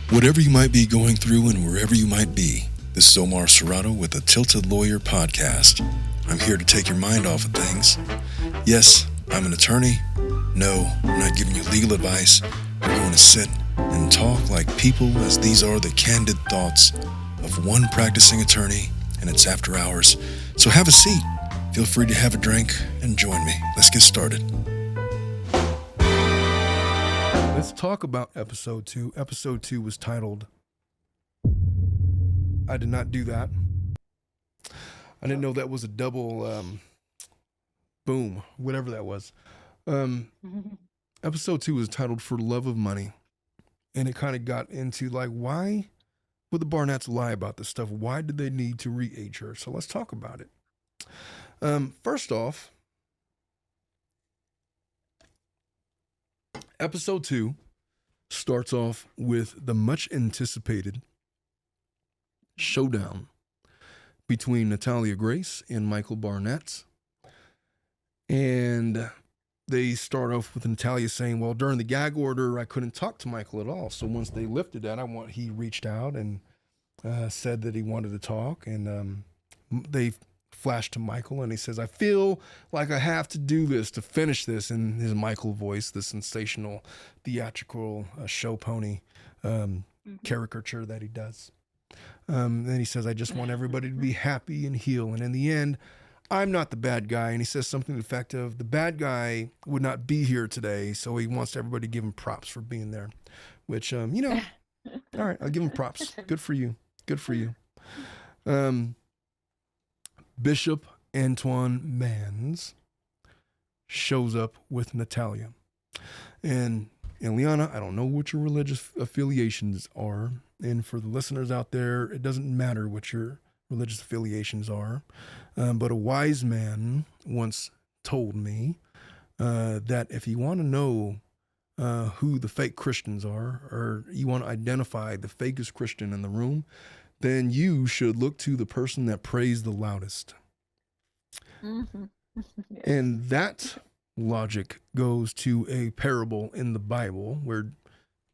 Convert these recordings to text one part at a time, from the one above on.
Whatever you might be going through and wherever you might be, this is Omar Serrato with the Tilted Lawyer Podcast. I'm here to take your mind off of things. Yes, I'm an attorney. No, I'm not giving you legal advice. We're going to sit and talk like people, as these are the candid thoughts of one practicing attorney, and it's after hours. So have a seat, feel free to have a drink, and join me. Let's get started. Let's talk about episode 2. Episode 2 was titled, I Did Not Do That. I didn't know that was a double boom, whatever that was. Episode 2 was titled For Love of Money. And it kind of got into like, why would the Barnetts lie about this stuff? Why did they need to re-age her? So let's talk about it. First off, episode 2 starts off with the much anticipated showdown between Natalia Grace and Michael Barnett. And they start off with Natalia saying, well, during the gag order, I couldn't talk to Michael at all. So once they lifted that, he reached out and said that he wanted to talk. And they flashed to Michael, and he says, I feel like I have to do this to finish this, in his Michael voice, the sensational, theatrical show pony caricature that he does. Then he says, I just want everybody to be happy and heal. And in the end, I'm not the bad guy. And he says something to the effect of, the bad guy would not be here today, so he wants everybody to give him props for being there. Which, all right, I'll give him props. Good for you. Good for you. Bishop Antwon Mans shows up with Natalia. And Liana, I don't know what your religious affiliations are. And for the listeners out there, it doesn't matter what your religious affiliations are. But a wise man once told me that if you want to know who the fake Christians are, or you want to identify the fakest Christian in the room, then you should look to the person that prays the loudest. Mm-hmm. Yes. And that logic goes to a parable in the Bible where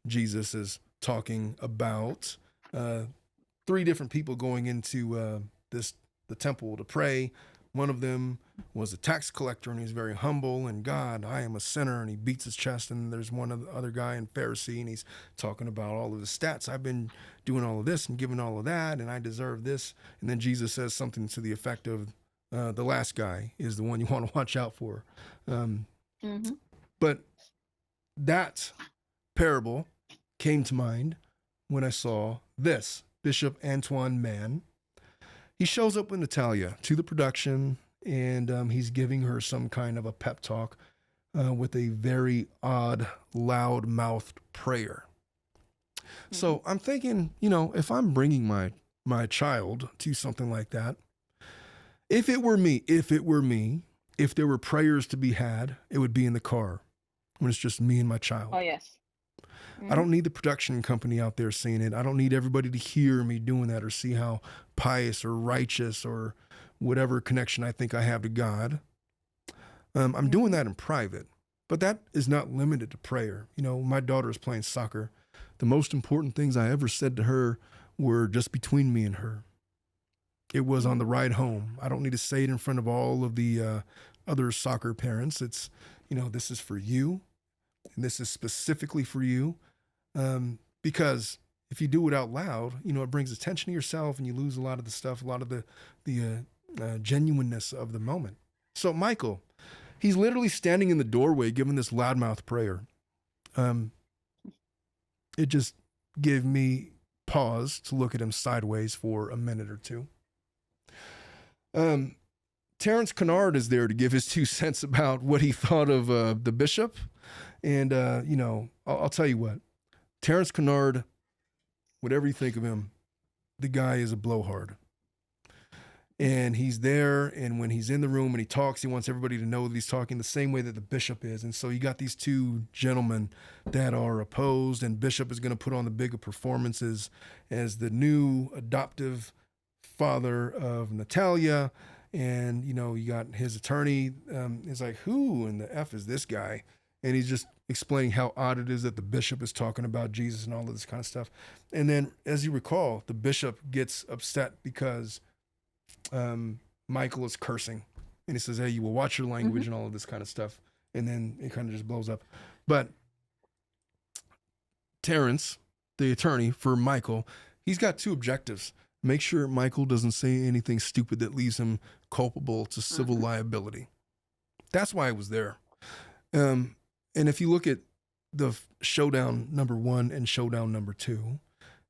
Jesus is talking about 3 different people going into the temple to pray. One of them was a tax collector, and he's very humble, and God, I am a sinner, and he beats his chest. And there's one other guy in Pharisee, and he's talking about all of his stats. I've been doing all of this and giving all of that, and I deserve this. And then Jesus says something to the effect of, the last guy is the one you want to watch out for. But that parable came to mind when I saw this. Bishop Antwon Mans. He shows up with Natalia to the production, and he's giving her some kind of a pep talk with a very odd, loud-mouthed prayer. Mm-hmm. So I'm thinking, if I'm bringing my child to something like that, if it were me, if there were prayers to be had, it would be in the car when it's just me and my child. Oh, yes. I don't need the production company out there seeing it. I don't need everybody to hear me doing that or see how pious or righteous or whatever connection I think I have to God. I'm doing that in private, but that is not limited to prayer. My daughter is playing soccer. The most important things I ever said to her were just between me and her. It was on the ride home. I don't need to say it in front of all of the other soccer parents. It's, this is for you. And this is specifically for you, because if you do it out loud, it brings attention to yourself, and you lose a lot of the stuff, a lot of the genuineness of the moment. So Michael, he's literally standing in the doorway giving this loudmouth prayer. It just gave me pause to look at him sideways for a minute or two. Terrance Kinnard is there to give his 2 cents about what he thought of the bishop. And, I'll tell you what, Terrance Kinnard, whatever you think of him, the guy is a blowhard. And he's there, and when he's in the room and he talks, he wants everybody to know that he's talking the same way that the bishop is. And so you got these 2 gentlemen that are opposed, and Bishop is going to put on the bigger performances as the new adoptive father of Natalia. And, you got his attorney is like, who in the F is this guy? And he's just explaining how odd it is that the bishop is talking about Jesus and all of this kind of stuff. And then, as you recall, the bishop gets upset because Michael is cursing. And he says, hey, you will watch your language and all of this kind of stuff. And then it kind of just blows up. But Terrance, the attorney for Michael, he's got two objectives. Make sure Michael doesn't say anything stupid that leaves him culpable to civil liability. That's why I was there. And if you look at the Showdown #1 and Showdown #2,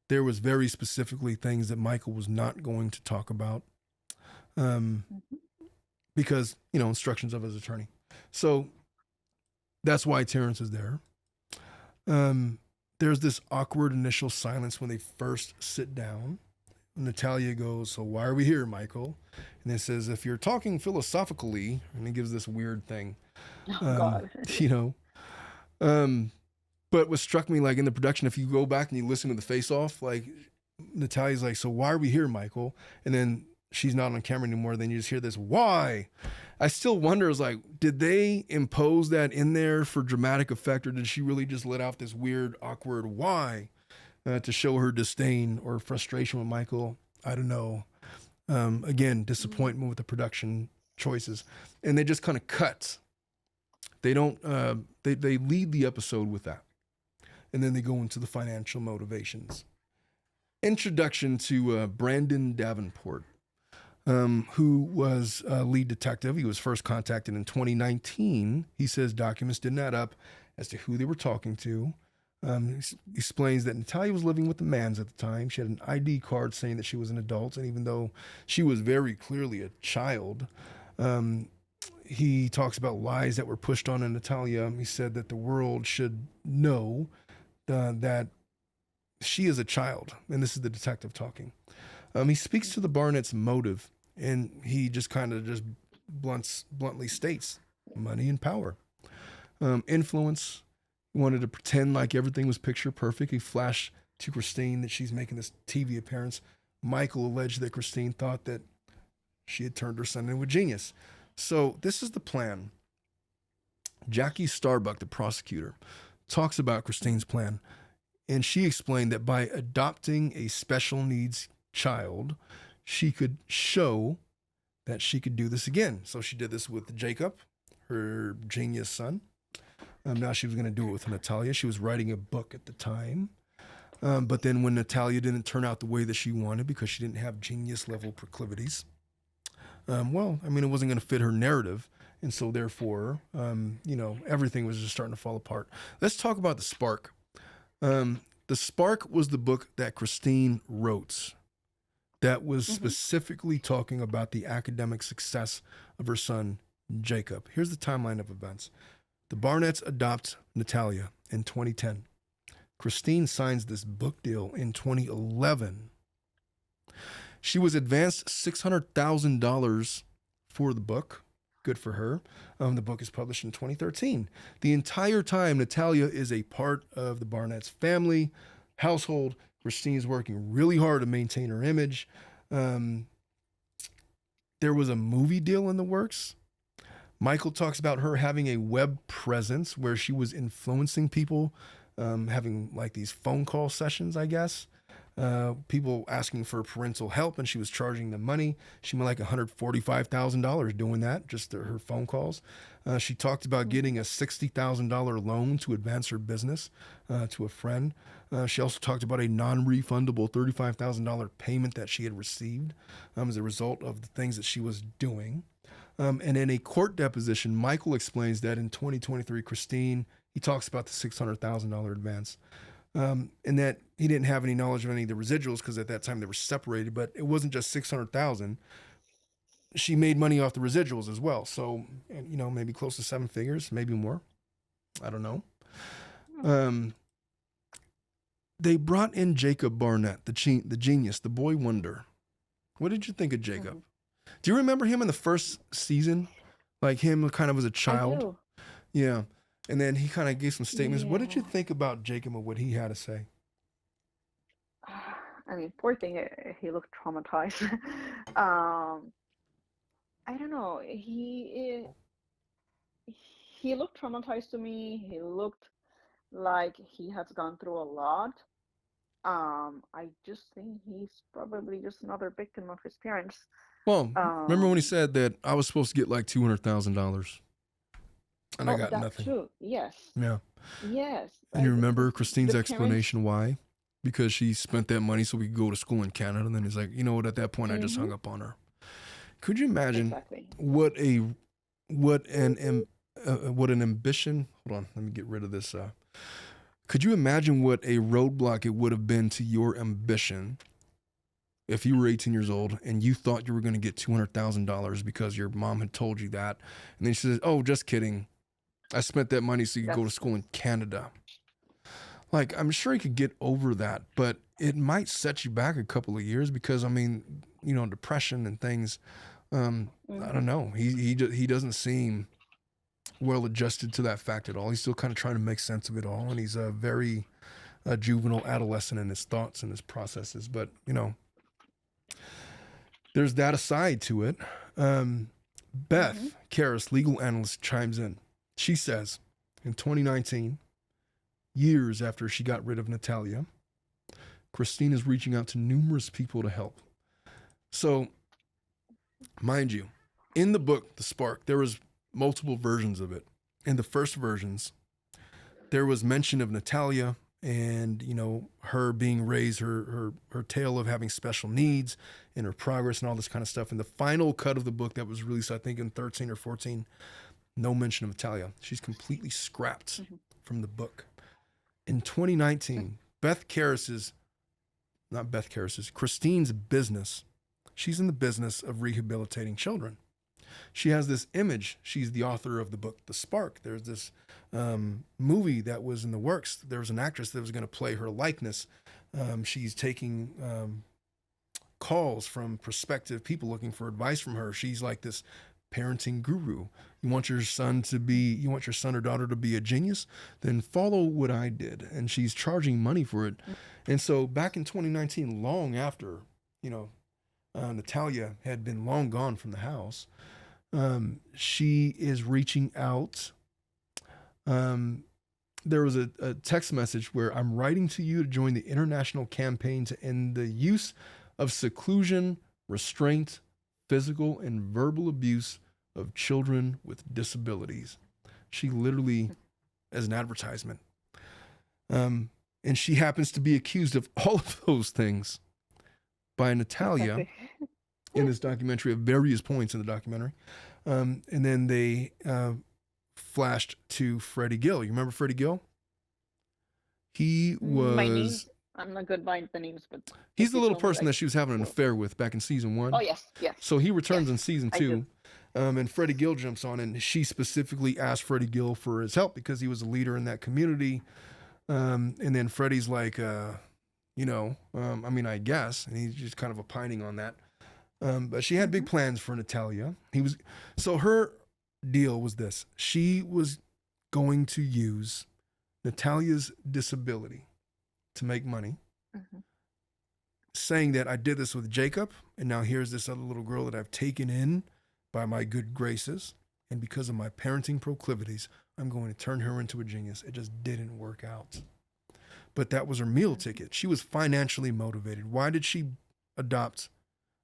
there was very specifically things that Michael was not going to talk about because, instructions of his attorney. So that's why Terrance is there. There's this awkward initial silence when they first sit down. Natalia goes, so why are we here, Michael? And it says, if you're talking philosophically, and it gives this weird thing. God. But what struck me, like in the production, if you go back and you listen to the face-off, like Natalia's like, so why are we here, Michael? And then she's not on camera anymore. Then you just hear this, why? I still wonder, is like, did they impose that in there for dramatic effect, or did she really just let out this weird, awkward why to show her disdain or frustration with Michael? I don't know. Again, disappointment with the production choices. And they just kind of cut. They don't, they lead the episode with that. And then they go into the financial motivations. Introduction to Brandon Davenport, who was a lead detective. He was first contacted in 2019. He says documents didn't add up as to who they were talking to. He explains that Natalia was living with the Mans at the time. She had an ID card saying that she was an adult, and even though she was very clearly a child, he talks about lies that were pushed on Natalia. He said that the world should know that she is a child, and this is the detective talking. He speaks to the Barnett's motive, and he just kind of just bluntly states money and power. Influence. He wanted to pretend like everything was picture perfect. He flashed to Kristine that she's making this TV appearance. Michael alleged that Kristine thought that she had turned her son into a genius. So this is the plan. Jackie Starbuck, the prosecutor, talks about Kristine's plan, and she explained that by adopting a special needs child, she could show that she could do this again. So she did this with Jacob, her genius son. Now she was going to do it with Natalia. She was writing a book at the time. But then when Natalia didn't turn out the way that she wanted because she didn't have genius level proclivities, it wasn't going to fit her narrative. And so therefore, everything was just starting to fall apart. Let's talk about The Spark. The Spark was the book that Kristine wrote that was specifically talking about the academic success of her son, Jacob. Here's the timeline of events. The Barnetts adopt Natalia in 2010. Kristine signs this book deal in 2011. She was advanced $600,000 for the book. Good for her. The book is published in 2013. The entire time, Natalia is a part of the Barnett's family, household. Kristine is working really hard to maintain her image. There was a movie deal in the works. Michael talks about her having a web presence where she was influencing people, having like these phone call sessions, I guess. People asking for parental help, and she was charging them money. She made like $145,000 doing that, just her phone calls. She talked about getting a $60,000 loan to advance her business to a friend. She also talked about a non-refundable $35,000 payment that she had received as a result of the things that she was doing. And in a court deposition, Michael explains that in 2023, Kristine, he talks about the $600,000 advance. And that he didn't have any knowledge of any of the residuals because at that time they were separated, but it wasn't just $600,000. She made money off the residuals as well. So, maybe close to 7 figures, maybe more. I don't know. They brought in Jacob Barnett, the genius, the boy wonder. What did you think of Jacob? Do you remember him in the first season? Like him kind of as a child? I do. Yeah. And then he kind of gave some statements. Yeah. What did you think about Jacob and what he had to say? I mean, poor thing, he looked traumatized. I don't know. he looked traumatized to me. He looked like he has gone through a lot. I just think he's probably just another victim of his parents. Well, remember when he Um, said that I was supposed to get like $200,000 and I oh, got that nothing? too. Yes, Yeah. yes. And you Like remember the Kristine's parents. explanation why? Because she spent that money so we could go to school in Canada. And then he's like, you know what? At that point, I just Mm-hmm. hung up on her. Could you imagine Exactly. what a what an what an ambition? Hold on, let me get rid of this. Could you imagine what a roadblock it would have been to your ambition if you were 18 years old and you thought you were going to get $200,000 because your mom had told you that, and then she says, "Oh, just kidding. I spent that money so you could go to That's school in Canada." Like, I'm sure he could get over that, but it might set you back a couple of years because, I mean, depression and things. I mm-hmm. don't know. He doesn't seem well adjusted to that fact at all. He's still kind of trying to make sense of it all, and he's a very juvenile adolescent in his thoughts and his processes. But there's that aside to it. Mm-hmm. Beth Karras, legal analyst, chimes in. She says, in 2019, years after she got rid of Natalia, Kristine is reaching out to numerous people to help. So, mind you, in the book, The Spark, there was multiple versions of it. In the first versions, there was mention of Natalia and her being raised, her tale of having special needs and her progress and all this kind of stuff. In the final cut of the book that was released, I think in 13 or 14, no mention of Natalia. She's completely scrapped Mm-hmm. from the book. In 2019, Kristine's business. She's in the business of rehabilitating children. She has this image. She's the author of the book, The Spark. There's this movie that was in the works. There was an actress that was going to play her likeness. She's taking calls from prospective people looking for advice from her. She's like this parenting guru. You want your son or daughter to be a genius? Then follow what I did. And she's charging money for it. And so back in 2019, long after, Natalia had been long gone from the house, she is reaching out. There was a text message where I'm writing to you to join the international campaign to end the use of seclusion, restraint, physical, and verbal abuse of children with disabilities. She literally, as an advertisement. And she happens to be accused of all of those things by Natalia Exactly. in this documentary at various points in the documentary. And then they flashed to Freddie Gill. You remember Freddie Gill? He My names. was. I'm not good by the names, but He's if the you little tell me, person like, that she was having an well, affair with back in season oh 1. yes, yes, So he yes, returns in season I do. 2. And Freddie Gill jumps on, and she specifically asked Freddie Gill for his help because he was a leader in that community. And then Freddie's like, I guess, and he's just kind of opining on that. But she had Mm-hmm. big plans for Natalia. So her deal was this: she was going to use Natalia's disability to make money, Mm-hmm. saying that I did this with Jacob, and now here's this other little girl that I've taken in by my good graces, and because of my parenting proclivities, I'm going to turn her into a genius. It just didn't work out. But that was her meal Mm-hmm. ticket. She was financially motivated. Why did she adopt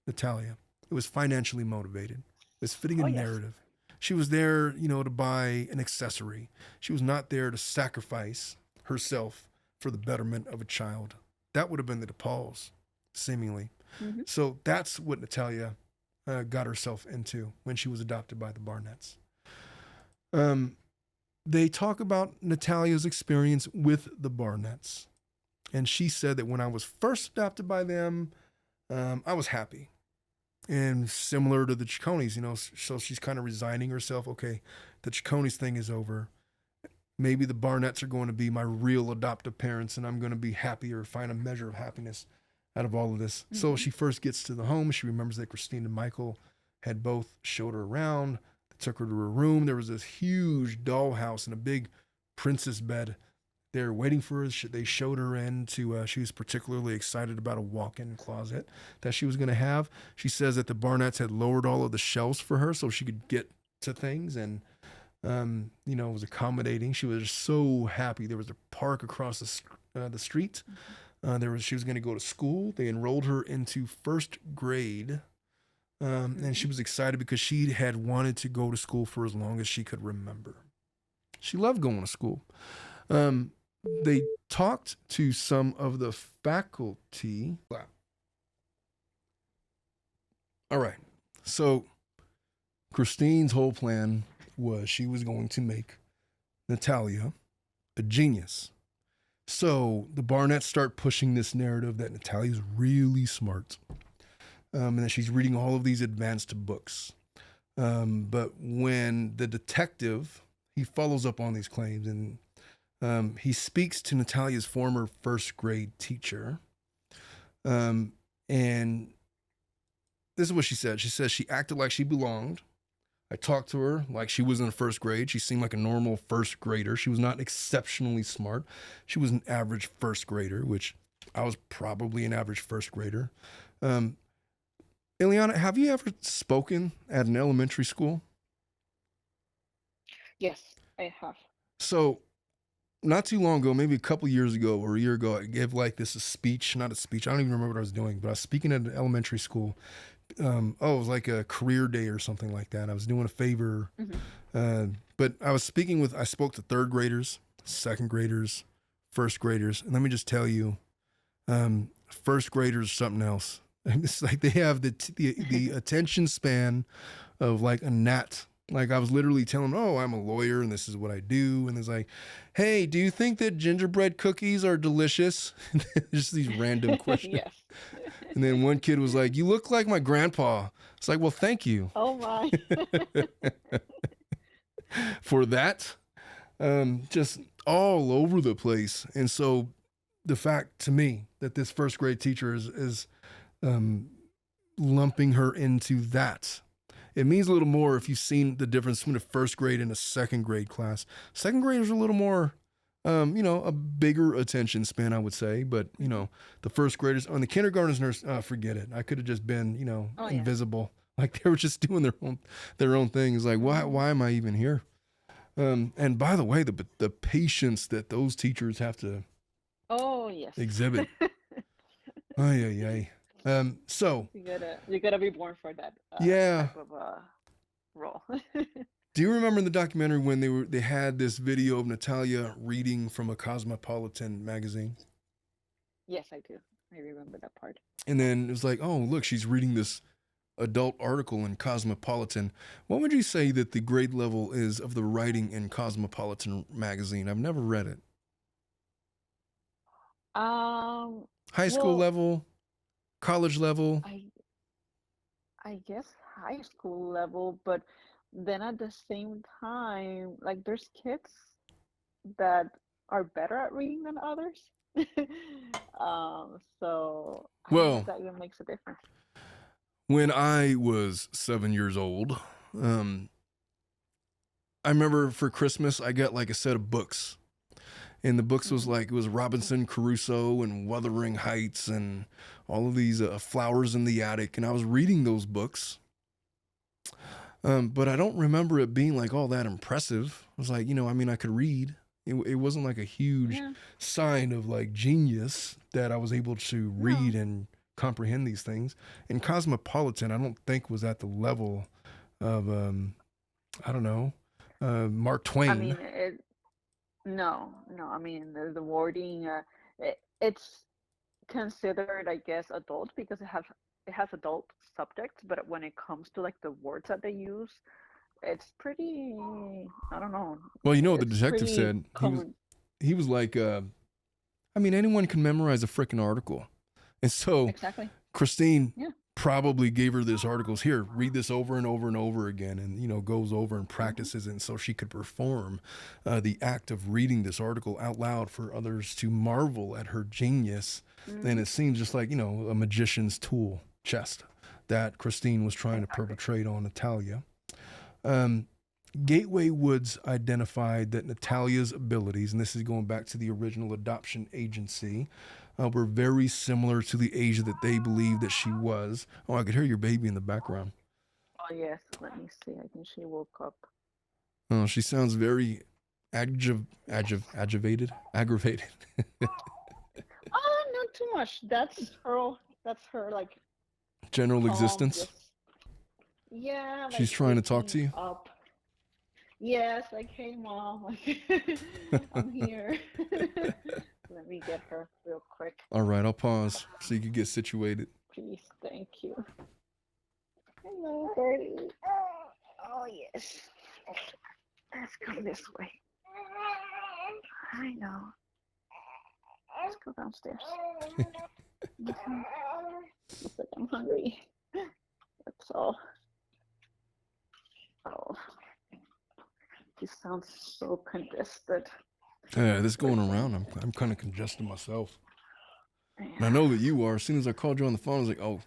Natalia? It was financially motivated. It was fitting a Oh yes. narrative. She was there, to buy an accessory. She was not there to sacrifice herself for the betterment of a child. That would have been the DePauls, seemingly. Mm-hmm. So that's what Natalia got herself into when she was adopted by the Barnetts. They talk about Natalia's experience with the Barnetts. And she said that when I was first adopted by them, I was happy. And similar to the Chaconies, so she's kind of resigning herself. Okay, the Chaconies thing is over. Maybe the Barnetts are going to be my real adoptive parents, and I'm going to be happier, find a measure of happiness out of all of this. Mm-hmm. So she first gets to the home. She remembers that Kristine and Michael had both showed her around. They took her to her room. There was this huge dollhouse and a big princess bed. They're waiting for her. They showed her into. She was particularly excited about a walk-in closet that she was going to have. She says that the Barnetts had lowered all of the shelves for her so she could get to things, and Was accommodating. She was so happy. There was a park across the street. She was going to go to school. They enrolled her into first grade. And she was excited because she had wanted to go to school for as long as she could remember. She loved going to school. They talked to some of the faculty. All right. So Kristine's whole plan was she was going to make Natalia a genius. So the Barnetts start pushing this narrative that Natalia's really smart, and that she's reading all of these advanced books. But when the detective, he follows up on these claims, and he speaks to Natalia's former first grade teacher. And this is what she said. She says she acted like she belonged. I talked to her like she was in first grade. She seemed like a normal first grader. She was not exceptionally smart. She was an average first grader, which I was probably an average first grader. Ileana, have you ever spoken at an elementary school? Yes, I have. So, not too long ago, maybe a couple years ago or a year ago, I gave like this a speech, not a speech. I don't even remember what I was doing, but I was speaking at an elementary school. It was like a career day or something like that. I was doing a favor, but I spoke to third graders, second graders, first graders, and let me just tell you, first graders something else. It's like they have the attention span of like a gnat. Like I was literally telling them, oh, I'm a lawyer and this is what I do. And it's like, hey, do you think that gingerbread cookies are delicious? Just these random questions. Yes. And then one kid was like, you look like my grandpa. It's like, well, thank you. Oh my. For that. Just all over the place. And so the fact to me that this first grade teacher is lumping her into that. It means a little more if you've seen the difference between a first grade and a second grade class. Second graders are a little more, a bigger attention span, I would say. But, the first graders, on the kindergartners, forget it. I could have just been, invisible. Like they were just doing their own thing. It's like, why am I even here? And by the way, the patience that those teachers have to exhibit. Ay. So you gotta be born for that type of role. Do you remember in the documentary when they had this video of Natalia reading from a Cosmopolitan magazine? Yes, I do. I remember that part. And then it was like, oh, look, she's reading this adult article in Cosmopolitan. What would you say that the grade level is of the writing in Cosmopolitan magazine? I've never read it. High school level, college level. I guess high school level, but then at the same time, like there's kids that are better at reading than others. So I don't know if that even makes a difference. When I was 7 years old, I remember for Christmas I got like a set of books. And the books was like, it was Robinson Crusoe and Wuthering Heights and all of these Flowers in the Attic. And I was reading those books. But I don't remember it being like all that impressive. I was like, I could read. It wasn't like a huge sign of like genius that I was able to read and comprehend these things. And Cosmopolitan, I don't think was at the level of, Mark Twain. I mean, No. I mean, the wording, it's considered, I guess, adult because it has adult subjects, but when it comes to like the words that they use, it's pretty, I don't know. Well, the detective said he was like, anyone can memorize a freaking article, and so exactly. Kristine probably gave her this articles here, read this over and over and over again, and goes over and practices it, and so she could perform the act of reading this article out loud for others to marvel at her genius. And it seems just like a magician's tool chest that Kristine was trying to perpetrate on Natalia. Gateway Woods identified that Natalia's abilities, and this is going back to the original adoption agency, were very similar to the age that they believed that she was. Oh, I could hear your baby in the background. Oh, yes. Let me see. I think she woke up. Oh, she sounds very aggravated. Not too much. That's her like General calm, existence. just yeah, like She's trying to talk waking to you. up. Yes, like hey mom, like I'm here. Let me get her real quick. All right, I'll pause so you can get situated. Please, thank you. Hello, Birdie. Oh yes. Let's come this way. I know. Let's go downstairs. Looks like I'm hungry. That's all. Oh, he sounds so congested. Yeah, this going around, I'm kind of congested myself. Yeah. And I know that you are. As soon as I called you on the phone, I was like, oh,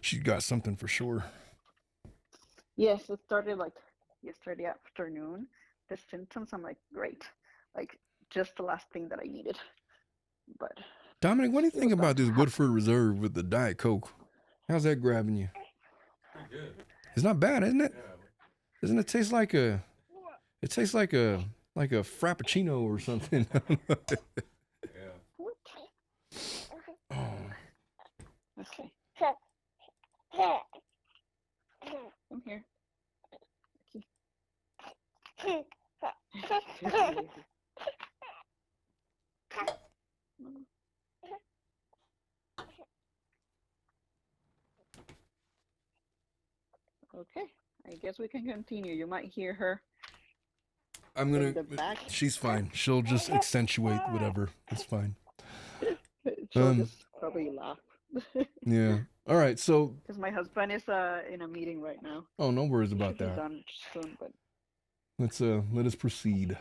she got something for sure. Yes, it started like yesterday afternoon. The symptoms, I'm like, great. Like, just the last thing that I needed. But Dominic, what do you it think was bound about to this happen. Woodford Reserve with the Diet Coke? How's that grabbing you? Pretty good. It's not bad, isn't it? Yeah. Doesn't it taste like a? It tastes like a frappuccino or something. Yeah. What? Oh, Okay. Come here. Okay, I guess we can continue. You might hear her I'm in gonna. the back. She's fine. She'll just accentuate whatever. It's fine. She'll just probably laugh. Yeah. All right. So. Because my husband is in a meeting right now. Oh, no worries He about should be that. done soon, but Let us proceed.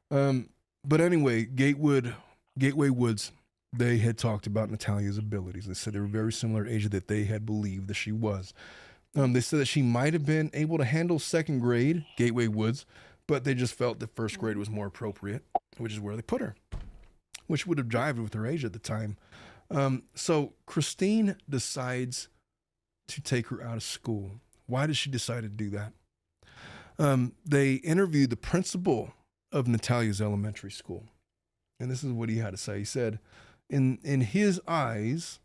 But anyway, Gateway Woods, they had talked about Natalia's abilities. They said they were very similar age that they had believed that she was. They said that she might have been able to handle second grade, Gateway Woods, but they just felt that first grade was more appropriate, which is where they put her, which would have jived with her age at the time. So Kristine decides to take her out of school. Why did she decide to do that? They interviewed the principal of Natalia's elementary school. And this is what he had to say. He said, in his eyes,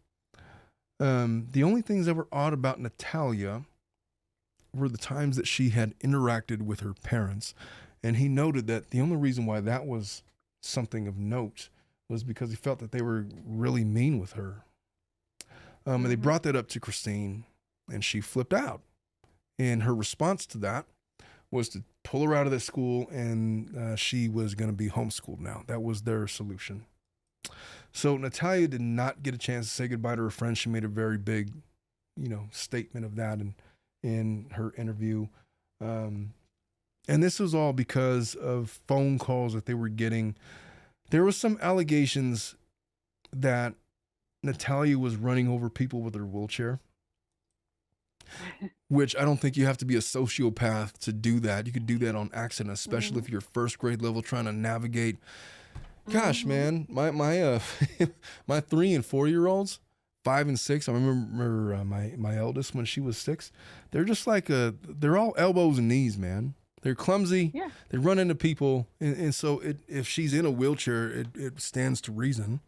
the only things that were odd about Natalia were the times that she had interacted with her parents. And he noted that the only reason why that was something of note was because he felt that they were really mean with her. And they brought that up to Kristine, and she flipped out. And her response to that was to pull her out of that school, and she was going to be homeschooled now. That was their solution. So Natalia did not get a chance to say goodbye to her friends. She made a very big, statement of that in her interview. And this was all because of phone calls that they were getting. There was some allegations that Natalia was running over people with her wheelchair, which I don't think you have to be a sociopath to do that. You could do that on accident, especially if you're first grade level trying to navigate. Gosh, man, my my 3 and 4 year olds, 5 and 6. I remember my eldest when she was 6. They're just like they're all elbows and knees, man. They're clumsy. yeah. They run into people, and so if she's in a wheelchair, it stands to reason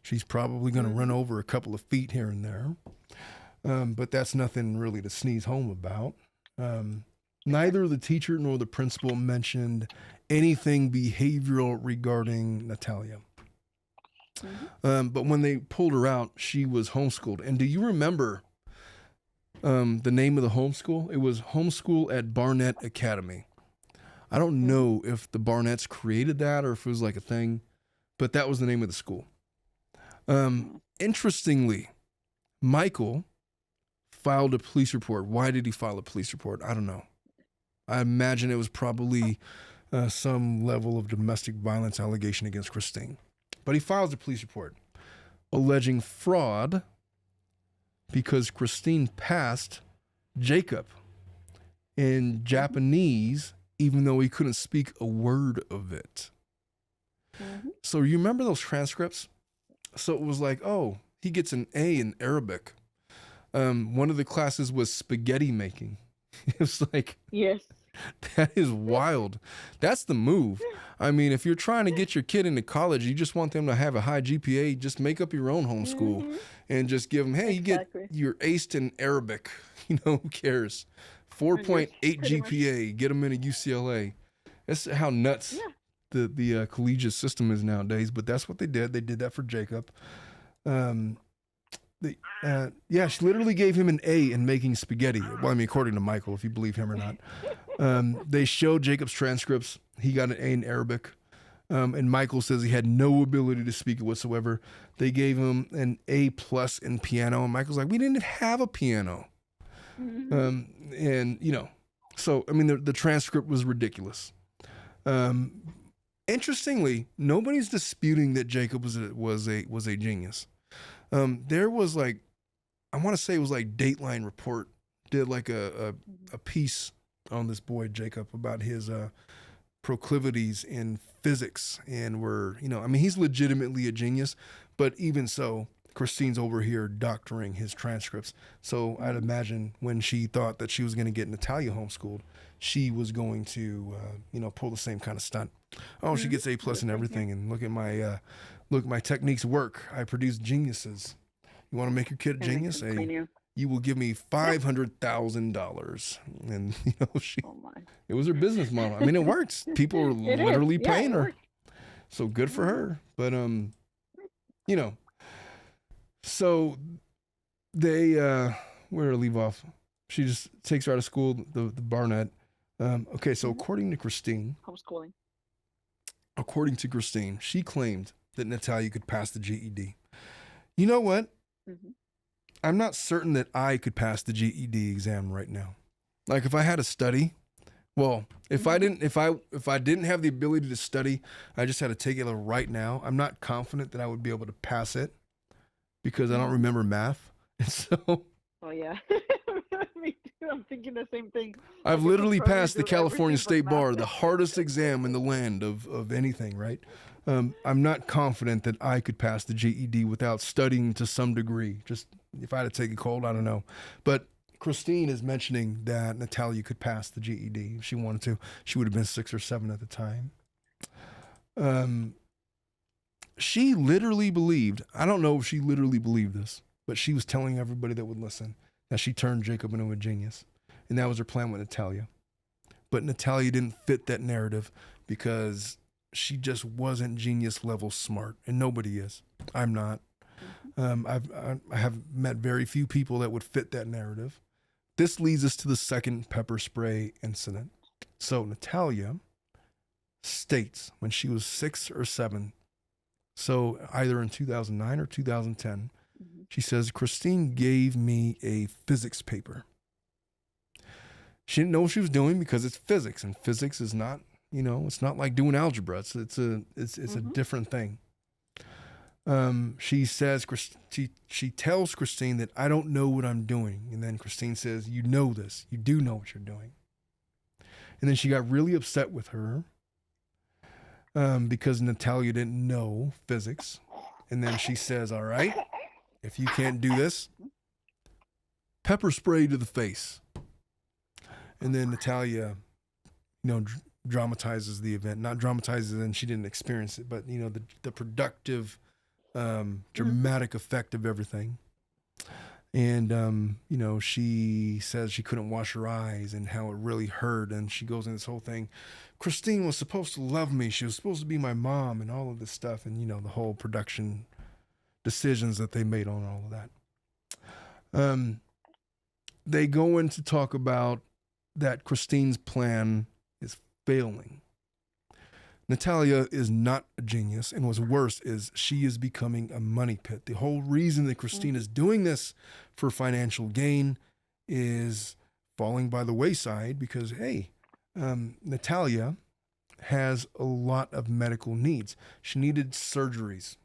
she's probably going to run over a couple of feet here and there. But that's nothing really to sneeze home about. Neither the teacher nor the principal mentioned anything behavioral regarding Natalia. But when they pulled her out, she was homeschooled. And do you remember the name of the homeschool? It was Homeschool at Barnett Academy. I don't know if the Barnetts created that or if it was like a thing, but that was the name of the school. Interestingly, Michael filed a police report. Why did he file a police report? I don't know. I imagine it was probably some level of domestic violence allegation against Kristine. But he files a police report alleging fraud because Kristine passed Jacob in Japanese, even though he couldn't speak a word of it. So you remember those transcripts? So it was like, oh, he gets an A in Arabic. One of the classes was spaghetti making. It was like, Yes. That is wild. That's the move. I mean, if you're trying to get your kid into college, you just want them to have a high GPA, just make up your own homeschool and just give them, hey, you get your aced in Arabic. You know, who cares? 4.8 GPA, get them into UCLA. That's how nuts the collegiate system is nowadays, but that's what they did. They did that for Jacob. She literally gave him an A in making spaghetti. Well, I mean, according to Michael, if you believe him or not. They showed Jacob's transcripts. He got an A in Arabic. And Michael says he had no ability to speak it whatsoever. They gave him an A+ in piano. And Michael's like, we didn't have a piano. And, you know, so, I mean, the transcript was ridiculous. Interestingly, nobody's disputing that Jacob was a genius. There was like, I want to say it was like Dateline Report did like a piece on this boy Jacob about his proclivities in physics, and he's legitimately a genius, but even so, Kristine's over here doctoring his transcripts. So I'd imagine when she thought that she was going to get Natalia homeschooled, she was going to pull the same kind of stunt. Oh, she gets A+ in everything, and look at my techniques work. I produce geniuses. You want to make your kid a genius? You will give me $500,000. And it was her business model. I mean, it works. People are literally paying her. So good for her. But so they where to leave off? She just takes her out of school, the Barnett. Okay, so according to Kristine, homeschooling. According to Kristine, she claimed that Natalia could pass the GED. You know what? I'm not certain that I could pass the GED exam right now. Like if I had to study, well, if I didn't have the ability to study, I just had to take it right now. I'm not confident that I would be able to pass it because I don't remember math. And so. Oh yeah, me too. I'm thinking the same thing. I've literally passed the California State Bar, the hardest exam in the land of anything, right? I'm not confident that I could pass the GED without studying to some degree. Just if I had to take a cold, I don't know. But Kristine is mentioning that Natalia could pass the GED if she wanted to. She would have been 6 or 7 at the time. She literally believed, I don't know if she literally believed this, but she was telling everybody that would listen that she turned Jacob into a genius. And that was her plan with Natalia. But Natalia didn't fit that narrative because she just wasn't genius level smart, and nobody is. I'm not. I have met very few people that would fit that narrative. This leads us to the second pepper spray incident. So Natalia states when she was 6 or 7, so either in 2009 or 2010, she says, Kristine gave me a physics paper. She didn't know what she was doing because it's physics, and physics is not, it's not like doing algebra. It's a different thing. She says, she tells Kristine that I don't know what I'm doing. And then Kristine says, you know this. You do know what you're doing. And then she got really upset with her because Natalia didn't know physics. And then she says, all right, if you can't do this, pepper spray to the face. And then Natalia, dramatizes the event. Not dramatizes it and she didn't experience it, but, the productive, dramatic effect of everything. And, she says she couldn't wash her eyes and how it really hurt. And she goes in this whole thing. Kristine was supposed to love me. She was supposed to be my mom and all of this stuff. And, the whole production decisions that they made on all of that. They go in to talk about that Kristine's plan is failing. Natalia is not a genius, and what's worse is she is becoming a money pit. The whole reason that Kristine is doing this for financial gain is falling by the wayside because, hey, Natalia has a lot of medical needs. She needed surgeries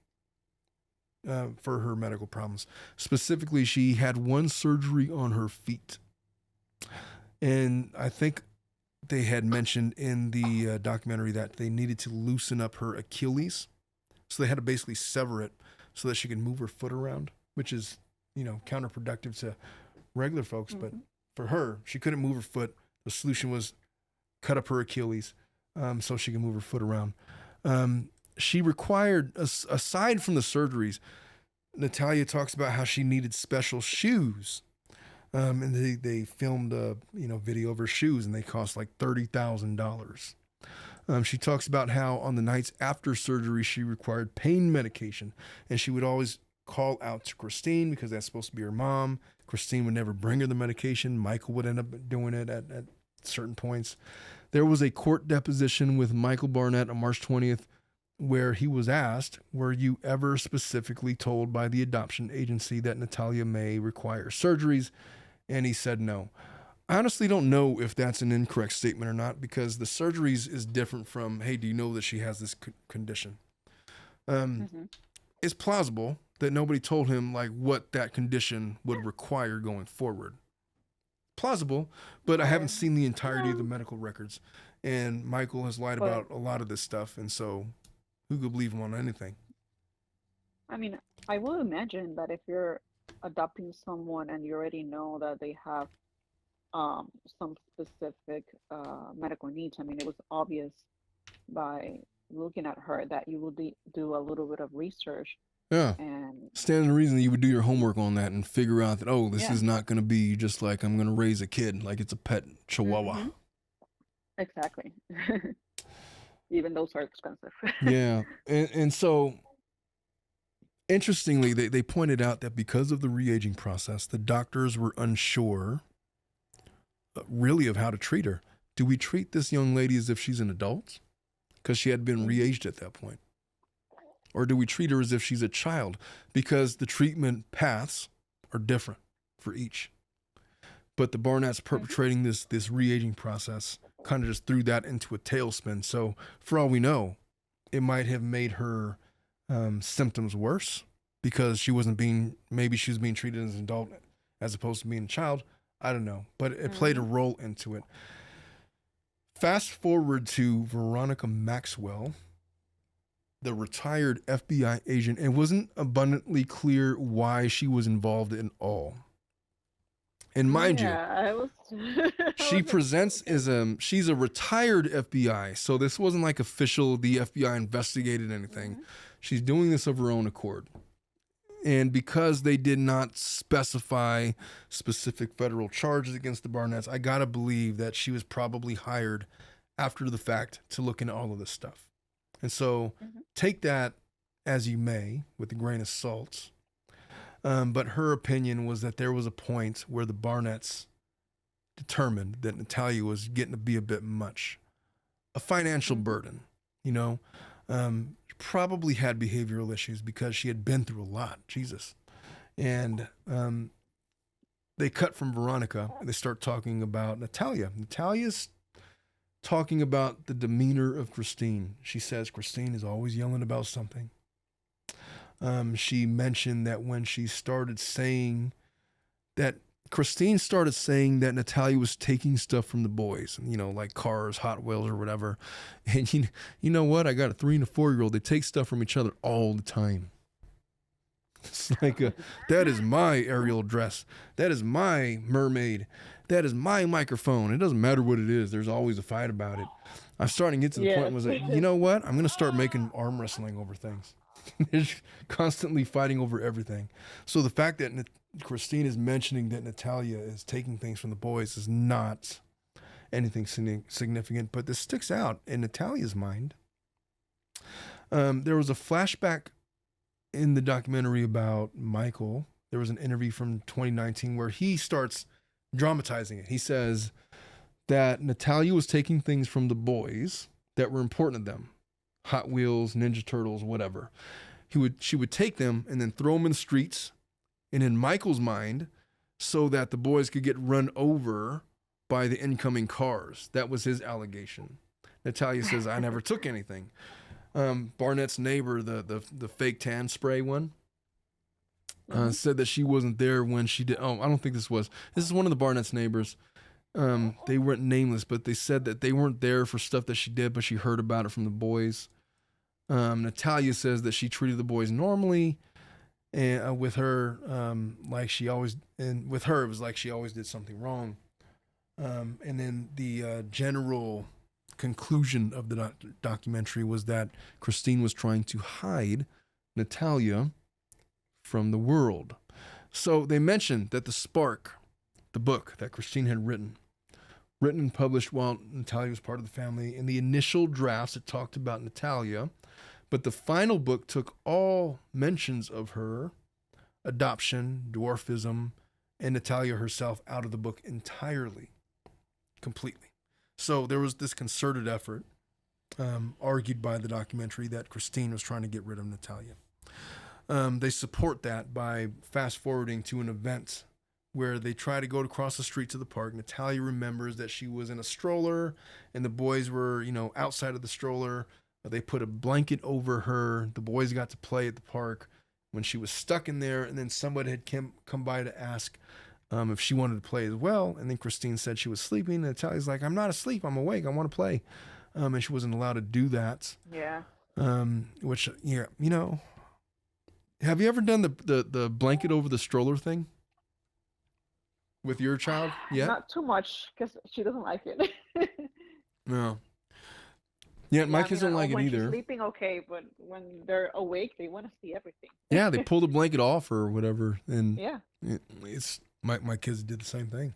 for her medical problems. Specifically, she had one surgery on her feet. And I think they had mentioned in the documentary that they needed to loosen up her Achilles. So they had to basically sever it so that she could move her foot around, which is, counterproductive to regular folks. But for her, she couldn't move her foot. The solution was cut up her Achilles so she can move her foot around. She required, aside from the surgeries, Natalia talks about how she needed special shoes. And they filmed a video of her shoes, and they cost like $30,000. She talks about how on the nights after surgery she required pain medication, and she would always call out to Kristine because that's supposed to be her mom. Kristine would never bring her the medication. Michael would end up doing it at certain points. There was a court deposition with Michael Barnett on March 20th where he was asked, were you ever specifically told by the adoption agency that Natalia may require surgeries? And he said no. I honestly don't know if that's an incorrect statement or not, because the surgeries is different from, hey, do you know that she has this condition? It's plausible that nobody told him like what that condition would require going forward. Plausible, but I haven't seen the entirety of the medical records. And Michael has lied about a lot of this stuff, and so who could believe him on anything? I mean, I will imagine that if you're adopting someone and you already know that they have some specific medical needs, I mean, it was obvious by looking at her that you will do a little bit of research. Yeah. And stands to reason that you would do your homework on that and figure out that, oh, this is not going to be just like I'm going to raise a kid like it's a pet chihuahua. Exactly. Even those are expensive. Yeah. And so, interestingly, they pointed out that because of the reaging process, the doctors were unsure really of how to treat her. Do we treat this young lady as if she's an adult? Because she had been reaged at that point. Or do we treat her as if she's a child? Because the treatment paths are different for each. But the Barnetts perpetrating this reaging process kind of just threw that into a tailspin. So for all we know, it might have made her symptoms worse because maybe she was being treated as an adult as opposed to being a child. I don't know, but it played a role into it. Fast forward to Veronica Maxwell, the retired FBI agent. It wasn't abundantly clear why she was involved in all. And mind you, she presents as she's a retired FBI, so this wasn't like official, the FBI investigated anything. She's doing this of her own accord. And because they did not specify specific federal charges against the Barnetts, I gotta believe that she was probably hired after the fact to look into all of this stuff. And so take that as you may with a grain of salt. But her opinion was that there was a point where the Barnetts determined that Natalia was getting to be a bit much. A financial burden, probably had behavioral issues because she had been through a lot. Jesus. And they cut from Veronica and they start talking about Natalia. Natalia's talking about the demeanor of Kristine. She says Kristine is always yelling about something. She mentioned that when she started saying that Kristine started saying that Natalia was taking stuff from the boys, like cars, Hot Wheels or whatever. And you know what? I got a 3 and a 4-year-old. They take stuff from each other all the time. It's like, that is my Ariel dress. That is my mermaid. That is my microphone. It doesn't matter what it is. There's always a fight about it. I'm starting to get to the point where you know what? I'm going to start making arm wrestling over things. They're constantly fighting over everything. So the fact that Kristine is mentioning that Natalia is taking things from the boys is not anything significant, but this sticks out in Natalia's mind. There was a flashback in the documentary about Michael. There was an interview from 2019 where he starts dramatizing it. He says that Natalia was taking things from the boys that were important to them. Hot Wheels, Ninja Turtles, whatever. She would take them and then throw them in the streets and in Michael's mind so that the boys could get run over by the incoming cars. That was his allegation. Natalia says, I never took anything. Barnett's neighbor, the fake tan spray one, said that she wasn't there when she did. Oh, I don't think this is one of the Barnett's neighbors. They weren't nameless, but they said that they weren't there for stuff that she did, but she heard about it from the boys. Natalia says that she treated the boys normally, and with her, with her, it was like she always did something wrong. And then the general conclusion of the documentary was that Kristine was trying to hide Natalia from the world. So they mentioned that The Spark, the book that Kristine had written and published while Natalia was part of the family, in the initial drafts it talked about Natalia, but the final book took all mentions of her adoption, dwarfism, and Natalia herself out of the book entirely, completely. So there was this concerted effort, argued by the documentary, that Kristine was trying to get rid of Natalia. They support that by fast forwarding to an event where they try to go across the street to the park. Natalia remembers that she was in a stroller and the boys were, outside of the stroller. They put a blanket over her. The boys got to play at the park when she was stuck in there. And then somebody had come by to ask if she wanted to play as well. And then Kristine said she was sleeping. And Natalia's like, I'm not asleep. I'm awake. I want to play. And she wasn't allowed to do that. Yeah. Which, have you ever done the blanket over the stroller thing with your child yet? Not too much, because she doesn't like it. No. Yeah, my kids don't like it when either. She's sleeping, okay, but when they're awake, they want to see everything. Yeah, they pull the blanket off or whatever, and yeah, it's my kids did the same thing.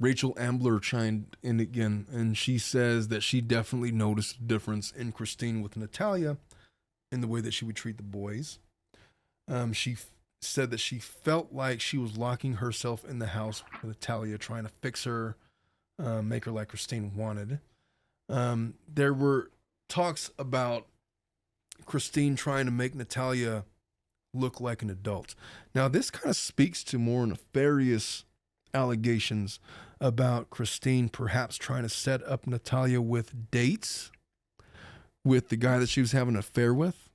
Rachel Ambler chimed in again, and she says that she definitely noticed a difference in Kristine with Natalia in the way that she would treat the boys. She said that she felt like she was locking herself in the house with Natalia, trying to fix her, make her like Kristine wanted. There were talks about Kristine trying to make Natalia look like an adult. Now, this kind of speaks to more nefarious allegations about Kristine perhaps trying to set up Natalia with dates with the guy that she was having an affair with,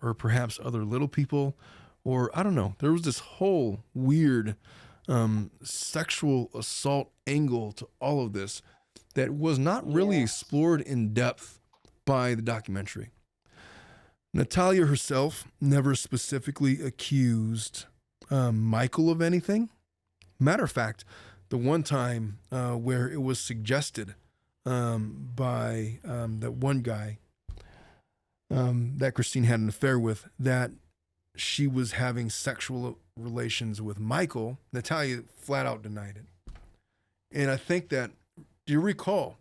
or perhaps other little people, or I don't know. There was this whole weird sexual assault angle to all of this that was not really explored in depth by the documentary. Natalia herself never specifically accused Michael of anything. Matter of fact, the one time where it was suggested by that one guy that Kristine had an affair with, that she was having sexual relations with Michael, Natalia flat out denied it. And I think that, do you recall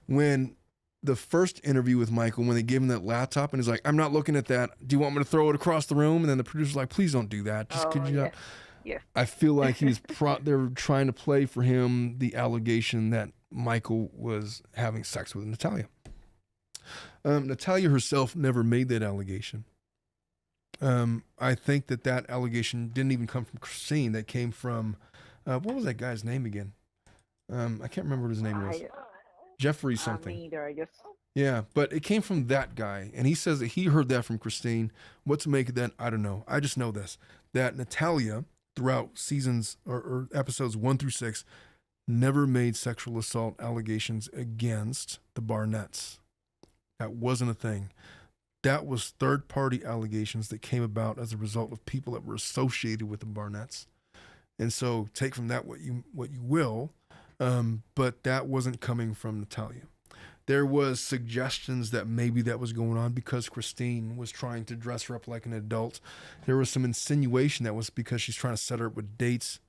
when the first interview with Michael, when they gave him that laptop and he's like, I'm not looking at that. Do you want me to throw it across the room? And then the producer's like, please don't do that. Just could you not? Yeah. I feel like he was they were trying to play for him the allegation that Michael was having sex with Natalia. Natalia herself never made that allegation. I think that allegation didn't even come from Kristine. That came from, what was that guy's name again? I can't remember what his name was. Jeffrey something. Me either, I guess. Yeah, but it came from that guy. And he says that he heard that from Kristine. What to make of that, I don't know. I just know this, that Natalia, throughout seasons or episodes 1 through 6, never made sexual assault allegations against the Barnetts. That wasn't a thing. That was third-party allegations that came about as a result of people that were associated with the Barnetts. And so take from that what you will, but that wasn't coming from Natalia. There was suggestions that maybe that was going on because Kristine was trying to dress her up like an adult. There was some insinuation that was because she's trying to set her up with dates.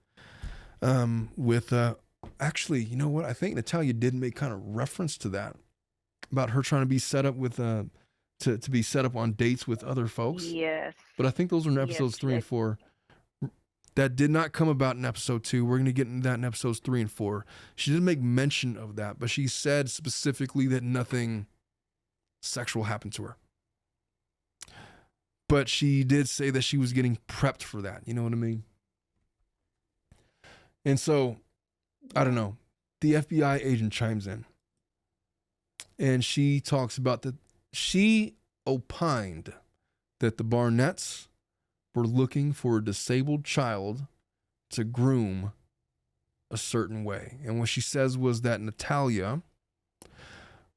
Actually, you know what? I think Natalia did make kind of reference to that, about her trying to be set up with to be set up on dates with other folks. Yes. But I think those were in episodes 3 and 4. That did not come about in episode 2. We're going to get into that in episodes 3 and 4. She didn't make mention of that, but she said specifically that nothing sexual happened to her. But she did say that she was getting prepped for that. You know what I mean? And so, I don't know. The FBI agent chimes in. And she talks about that. She opined that the Barnetts were looking for a disabled child to groom a certain way. And what she says was that Natalia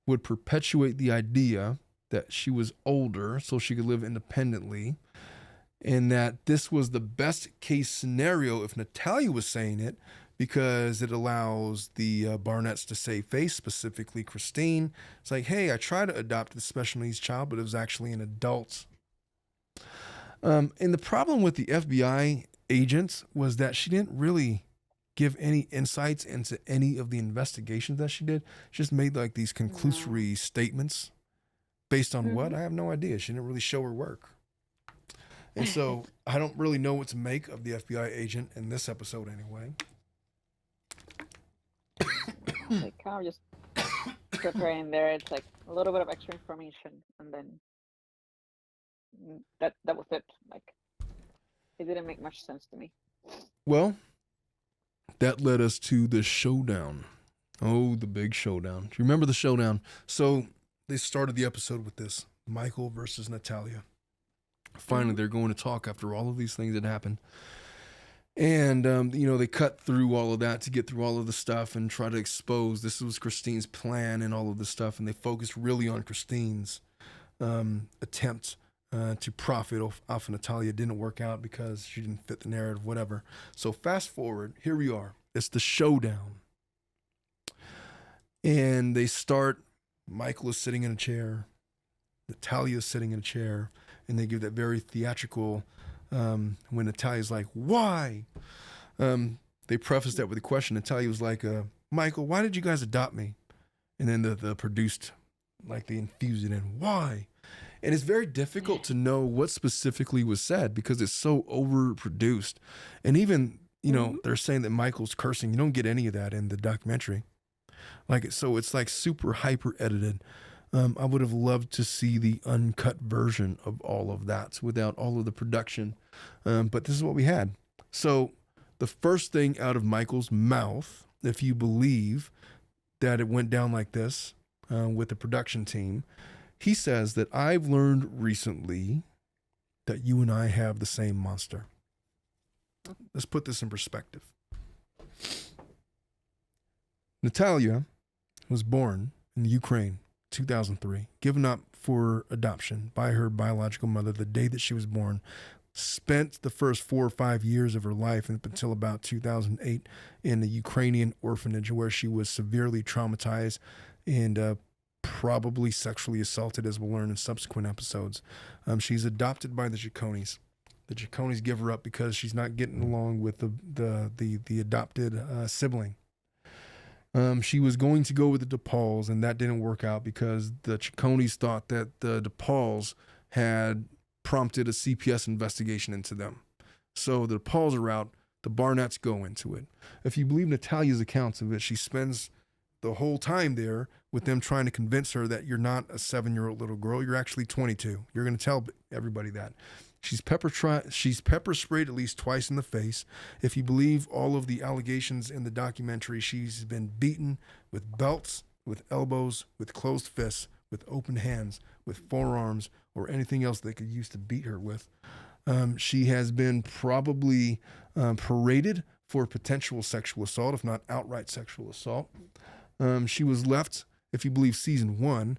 would perpetuate the idea that she was older so she could live independently, and that this was the best case scenario, if Natalia was saying it, because it allows the Barnetts to save face, specifically Kristine. It's like, hey, I tried to adopt a special needs child, but it was actually an adult. And the problem with the FBI agents was that she didn't really give any insights into any of the investigations that she did. She just made like these conclusory statements based on what? I have no idea. She didn't really show her work. And so I don't really know what to make of the FBI agent in this episode anyway. Like kind of just put her in there. It's like a little bit of extra information, and then that was it. Like it didn't make much sense to me. Well, that led us to the showdown. Oh, the big showdown. Do you remember the showdown? So they started the episode with this: Michael versus Natalia. Finally, they're going to talk after all of these things that happened. And, they cut through all of that to get through all of the stuff and try to expose this was Kristine's plan and all of this stuff. And they focused really on Kristine's attempt to profit off of Natalia. It didn't work out because she didn't fit the narrative, whatever. So fast forward, here we are. It's the showdown. And they start, Michael is sitting in a chair. Natalia is sitting in a chair. And they give that very theatrical, when Natalia's like, why? They preface that with a question. Natalia was like, Michael, why did you guys adopt me? And then the produced, like they infuse it in, why? And it's very difficult to know what specifically was said because it's so overproduced. And even, they're saying that Michael's cursing. You don't get any of that in the documentary. So it's like super hyper edited. I would have loved to see the uncut version of all of that without all of the production. But this is what we had. So the first thing out of Michael's mouth, if you believe that it went down like this with the production team, he says that I've learned recently that you and I have the same monster. Let's put this in perspective. Natalia was born in Ukraine, 2003, given up for adoption by her biological mother the day that she was born, spent the first 4 or 5 years of her life until about 2008 in a Ukrainian orphanage where she was severely traumatized and probably sexually assaulted, as we'll learn in subsequent episodes. She's adopted by the Giaconis. The Giaconis give her up because she's not getting along with the adopted sibling. She was going to go with the DePauls, and that didn't work out because the Giaconis thought that the DePauls had prompted a CPS investigation into them. So the DePauls are out, the Barnetts go into it. If you believe Natalia's accounts of it, she spends the whole time there with them trying to convince her that you're not a 7-year-old little girl, you're actually 22. You're going to tell everybody that. She's pepper sprayed at least twice in the face. If you believe all of the allegations in the documentary, she's been beaten with belts, with elbows, with closed fists, with open hands, with forearms, or anything else they could use to beat her with. She has been probably paraded for potential sexual assault, if not outright sexual assault. She was left, if you believe season 1,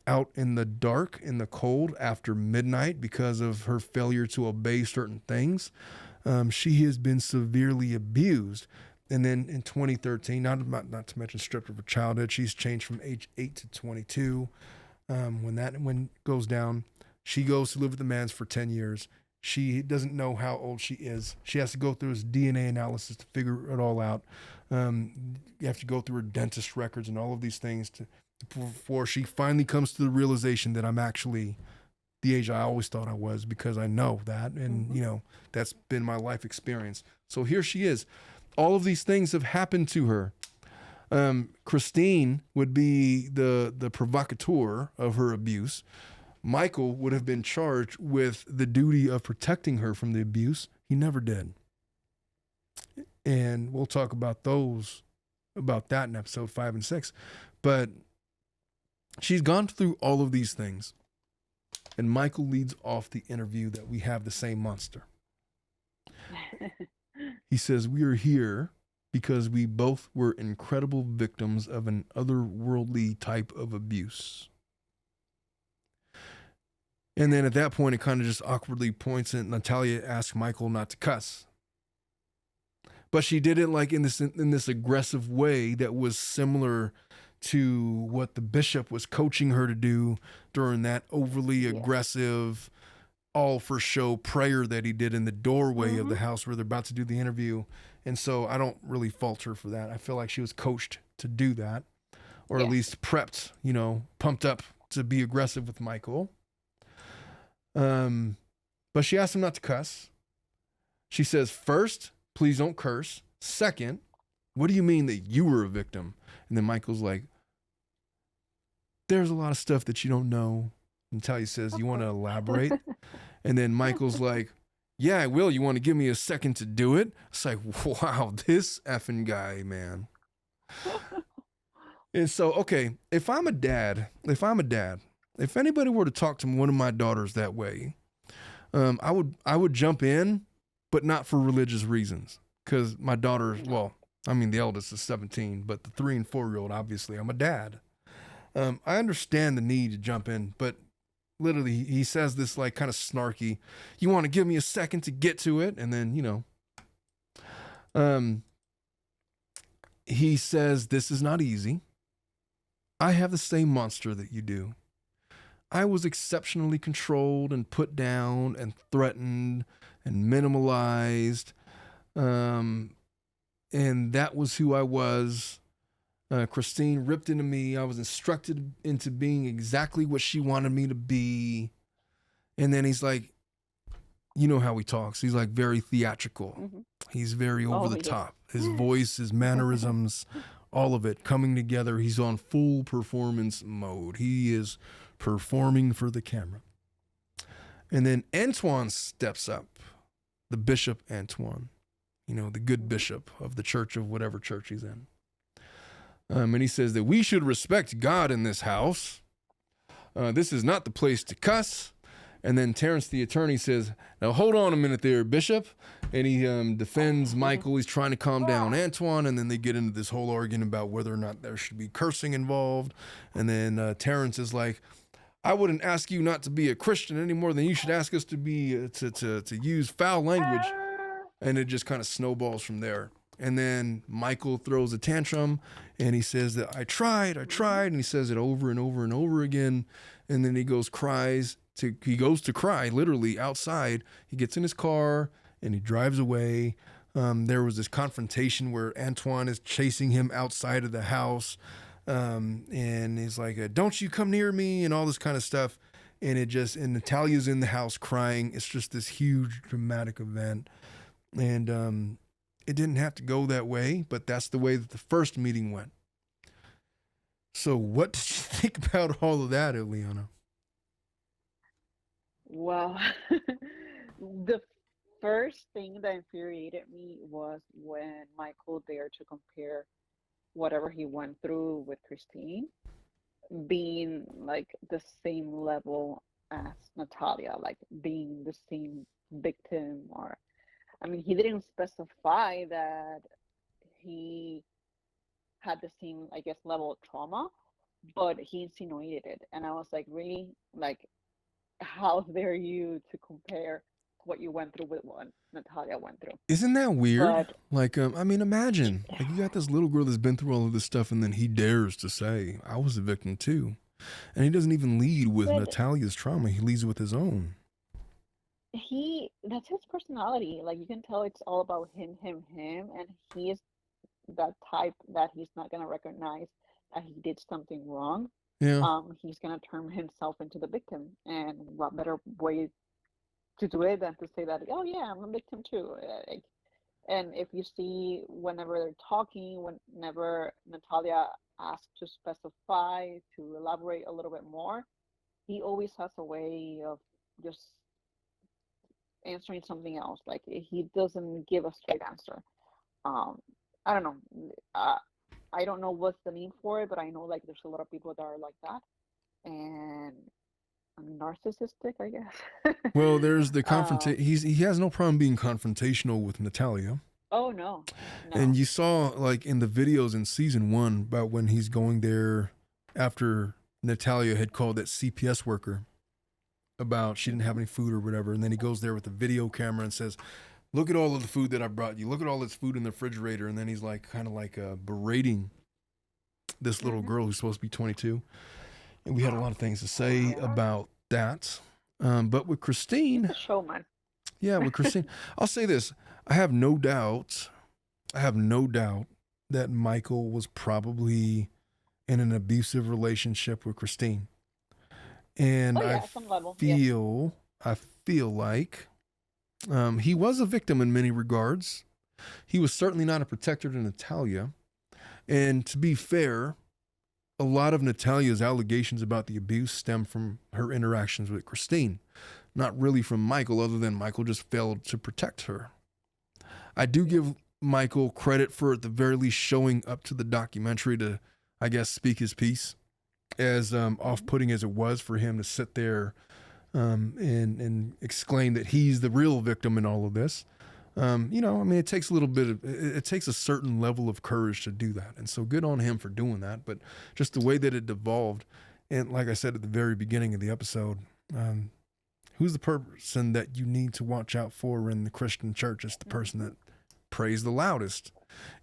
out in the dark, in the cold, after midnight because of her failure to obey certain things. She has been severely abused. And then in 2013, not to mention stripped of her childhood, she's changed from age 8 to 22. When goes down, she goes to live with the Mans for 10 years. She doesn't know how old she is. She has to go through his DNA analysis to figure it all out. You have to go through her dentist records and all of these things before she finally comes to the realization that I'm actually the age I always thought I was, because I know that. And, that's been my life experience. So here she is. All of these things have happened to her. Kristine would be the provocateur of her abuse. Michael would have been charged with the duty of protecting her from the abuse. He never did. And we'll talk about that in episode 5 and 6. But she's gone through all of these things. And Michael leads off the interview that we have the same monster. He says, we are here because we both were incredible victims of an otherworldly type of abuse. And then at that point, it kind of just awkwardly points at Natalia, asks Michael not to cuss. but she did it like in this aggressive way that was similar to what the bishop was coaching her to do during that overly aggressive, all for show prayer that he did in the doorway of the house where they're about to do the interview. And so I don't really fault her for that. I feel like she was coached to do that, or at least prepped, you know, pumped up to be aggressive with Michael. But she asked him not to cuss. She says, first, please don't curse. Second, what do you mean that you were a victim? And then Michael's like, there's a lot of stuff that you don't know. Natalia says, you want to elaborate? And then Michael's like, yeah, I will. You want to give me a second to do it? It's like, wow, this effing guy, man. And so, okay, if anybody were to talk to one of my daughters that way, I would jump in, but not for religious reasons. Because my daughter, well, I mean, the eldest is 17, but the 3 and 4-year-old, obviously, I'm a dad. I understand the need to jump in, but literally he says this like kind of snarky, you want to give me a second to get to it? And then, you know, he says, this is not easy. I have the same monster that you do. I was exceptionally controlled and put down and threatened and minimalized. And that was who I was. Kristine ripped into me. I was instructed into being exactly what she wanted me to be. And then he's like, you know how he talks. He's like very theatrical. He's very over the top. His voice, his mannerisms, all of it coming together. He's on full performance mode. He is performing for the camera. And then Antwon steps up, the Bishop Antwon, you know, the good bishop of the church of whatever church he's in. And he says that we should respect God in this house. This is not the place to cuss. And then Terrance, the attorney, says, now hold on a minute there, Bishop. And he defends Michael. He's trying to calm down Antwon. And then they get into this whole argument about whether or not there should be cursing involved. And then Terrance is like, I wouldn't ask you not to be a Christian any more than you should ask us to be to use foul language. And it just kind of snowballs from there. And then Michael throws a tantrum and he says that I tried. And he says it over and over and over again. And then he goes to cry literally outside. He gets in his car and he drives away. There was this confrontation where Antwon is chasing him outside of the house. And he's like, don't you come near me and all this kind of stuff. And Natalia's in the house crying. It's just this huge dramatic event. And, it didn't have to go that way, but that's the way that the first meeting went. So what did you think about all of that, Ileana? Well, the first thing that infuriated me was when Michael dared to compare whatever he went through with Kristine being like the same level as Natalia, like being the same victim or I mean, he didn't specify that he had the same, I guess, level of trauma, but he insinuated it. And I was like, really? Like, how dare you to compare what you went through with what Natalia went through? Isn't that weird? Like, I mean, imagine, like you got this little girl that's been through all of this stuff and then he dares to say, I was a victim too. And he doesn't even lead with Natalia's trauma. He leads with his own. That's his personality. Like you can tell it's all about him, and he is that type that he's not gonna recognize that he did something wrong. Yeah. He's gonna turn himself into the victim, and what better way to do it than to say that, oh yeah, I'm a victim too. And if you see whenever they're talking, whenever Natalia asks to specify, to elaborate a little bit more, he always has a way of just answering something else. Like he doesn't give a straight answer. I don't know. I don't know what's the name for it, but I know like there's a lot of people that are like that, and narcissistic, I guess. Well, there's the confrontation. He has no problem being confrontational with Natalia. Oh no. And you saw like in the videos in season 1 about when he's going there after Natalia had called that CPS worker about she didn't have any food or whatever, and then he goes there with the video camera and says, look at all of the food that I brought you. Look at all this food in the refrigerator. And then he's like, kind of like berating this little girl who's supposed to be 22. And we had a lot of things to say about that. But with Kristine, He's a showman. yeah, with Kristine, I'll say this. I have no doubt that Michael was probably in an abusive relationship with Kristine. And At some level. I feel like he was a victim in many regards. He was certainly not a protector to Natalia. And to be fair, a lot of Natalia's allegations about the abuse stem from her interactions with Kristine, not really from Michael, other than Michael just failed to protect her. I do give Michael credit for at the very least showing up to the documentary to, I guess, speak his piece, as off-putting as it was for him to sit there and exclaim that he's the real victim in all of this. It takes it takes a certain level of courage to do that. And so good on him for doing that. But just the way that it devolved, and like I said at the very beginning of the episode, who's the person that you need to watch out for in the Christian church? It's the person that prays the loudest.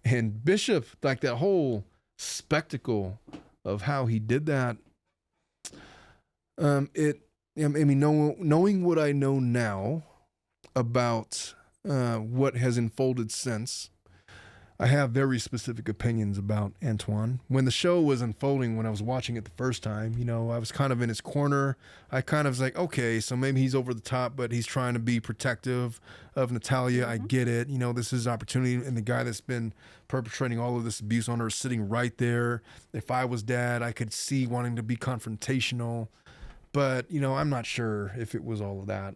And Bishop, like that whole spectacle of how he did that, knowing what I know now about what has unfolded since, I have very specific opinions about Antwon. When the show was unfolding, when I was watching it the first time, I was kind of in his corner. I kind of was like, okay, so maybe he's over the top, but he's trying to be protective of Natalia. I get it. This is opportunity. And the guy that's been perpetrating all of this abuse on her is sitting right there. If I was dad, I could see wanting to be confrontational. But, I'm not sure if it was all of that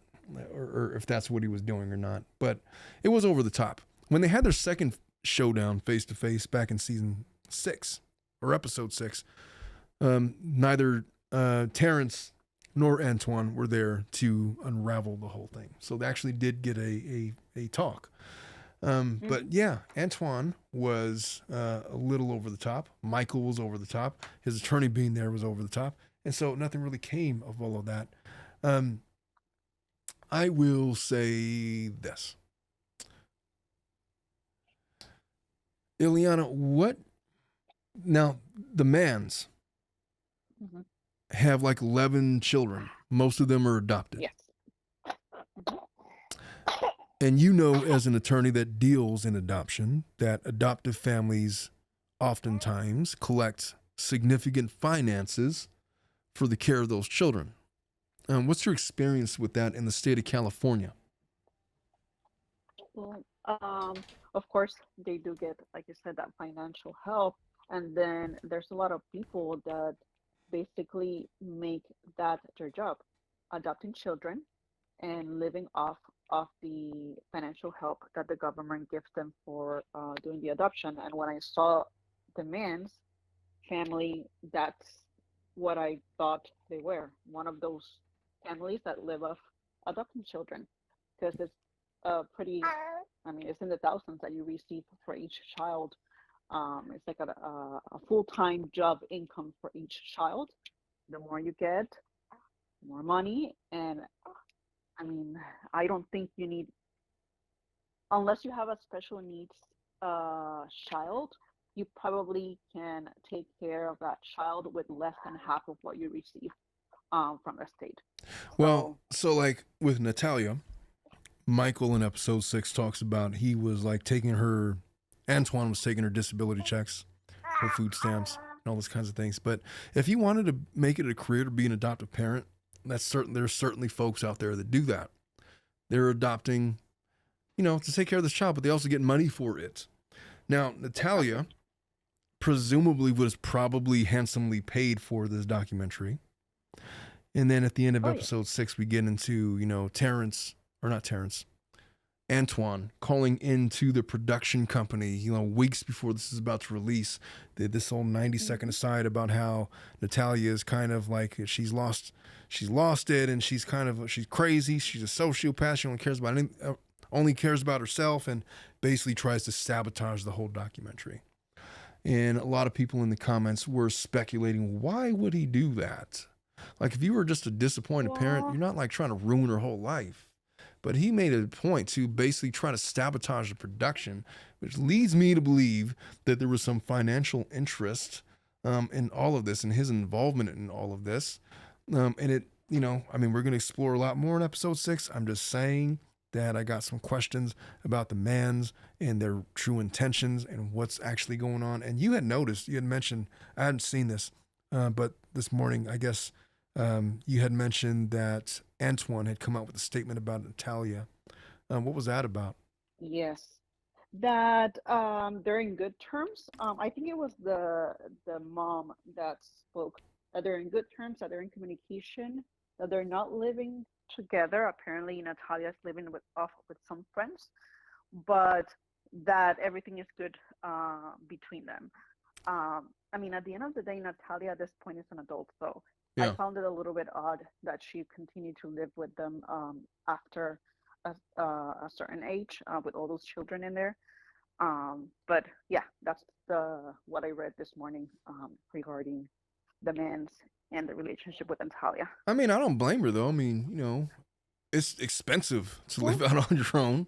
or if that's what he was doing or not. But it was over the top. When they had their second showdown face-to-face back in season 6 or episode 6, neither Terrance nor Antwon were there to unravel the whole thing. So they actually did get a talk. But yeah, Antwon was a little over the top. Michael was over the top. His attorney being there was over the top. And so nothing really came of all of that. I will say this. Ileana, what? Now, the Mans have like 11 children. Most of them are adopted. Yes. And as an attorney that deals in adoption, that adoptive families oftentimes collect significant finances for the care of those children. What's your experience with that in the state of California? Well, of course, they do get, like you said, that financial help. And then there's a lot of people that basically make that their job, adopting children and living off of the financial help that the government gives them for doing the adoption. And when I saw the Mans family, that's what I thought they were. One of those families that live off adopting children, because it's it's in the thousands that you receive for each child. It's like a full-time job income for each child. The more you get, more money. And I don't think you need, unless you have a special needs child, you probably can take care of that child with less than half of what you receive from the state. Well, so like with Natalia, Michael in episode 6 talks about he was like Antwon was taking her disability checks, her food stamps, and all those kinds of things. But if you wanted to make it a career to be an adoptive parent, there's certainly folks out there that do that. They're adopting, to take care of this child, but they also get money for it. Now, Natalia presumably was probably handsomely paid for this documentary. And then at the end of episode 6, we get into, Antwon calling into the production company, weeks before this is about to release, this whole 90-second aside about how Natalia is kind of like she's lost it, and she's crazy, she's a sociopath, she only cares about herself, and basically tries to sabotage the whole documentary. And a lot of people in the comments were speculating, why would he do that? Like, if you were just a disappointed parent, you're not like trying to ruin her whole life. but he made a point to basically try to sabotage the production, which leads me to believe that there was some financial interest in all of this and his involvement in all of this. And it, you know, I mean, we're going to explore a lot more in episode 6. I'm just saying that I got some questions about the Mans and their true intentions and what's actually going on. And you had noticed, you had mentioned, I hadn't seen this, but this morning, I guess you had mentioned that Antwon had come out with a statement about Natalia. What was that about? Yes. That they're in good terms. I think it was the mom that spoke that they're in good terms, that they're in communication, that they're not living together. Apparently, Natalia's living with some friends, but that everything is good between them. I mean, at the end of the day, Natalia at this point is an adult, so I Yeah. found it a little bit odd that she continued to live with them after a certain age with all those children in there. But yeah, that's what I read this morning regarding the Mans and the relationship with Natalia. I mean, I don't blame her though. I mean, you know, it's expensive to Well, live out on your own.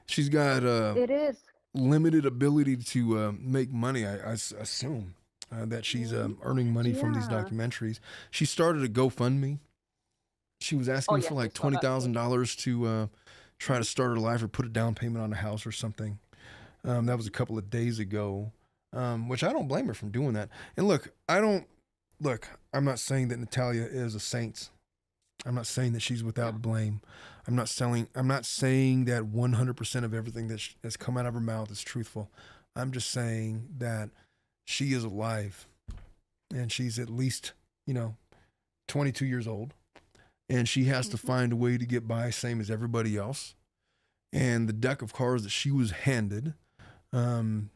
She's got it is. limited ability to make money. Assume that she's earning money from these Yeah. documentaries. She started a GoFundMe. She was Oh asking for yes, I like saw that too. $20,000 to try to start her life or put a down payment on a house or something. That was a couple of days ago, which I don't blame her from doing that. And look, I'm not saying that Natalia is a saint. I'm not saying that she's without No. blame. I'm not saying that 100% of everything that has come out of her mouth is truthful. I'm just saying that she is alive and she's at least, 22 years old, and she has to Mm-hmm. find a way to get by same as everybody else. And the deck of cards that she was handed um,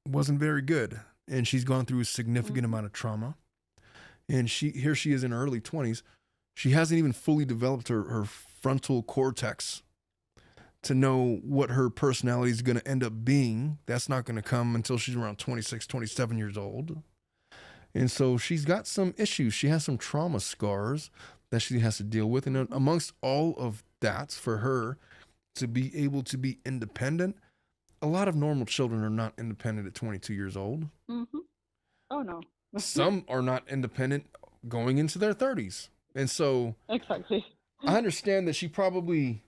wasn't very good. And she's gone through a significant Mm-hmm. amount of trauma. And she is in her early 20s. She hasn't even fully developed her frontal cortex to know what her personality is going to end up being. That's not going to come until she's around 26, 27 years old. And so she's got some issues. She has some trauma scars that she has to deal with. And Mm-hmm. amongst all of that, for her to be able to be independent, a lot of normal children are not independent at 22 years old. Mm-hmm. Oh no. Some are not independent going into their 30s. And so Exactly. I understand that she probably,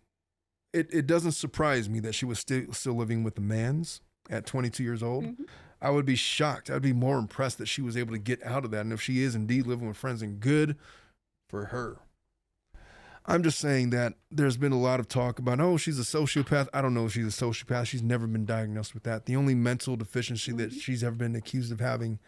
it doesn't surprise me that she was still living with the Mans at 22 years old. Mm-hmm. I would be shocked. I'd be more impressed that she was able to get out of that. And if she is indeed living with friends, and good for her. I'm just saying that there's been a lot of talk about, oh, she's a sociopath. I don't know if she's a sociopath. She's never been diagnosed with that. The only mental deficiency that Mm-hmm. she's ever been accused of having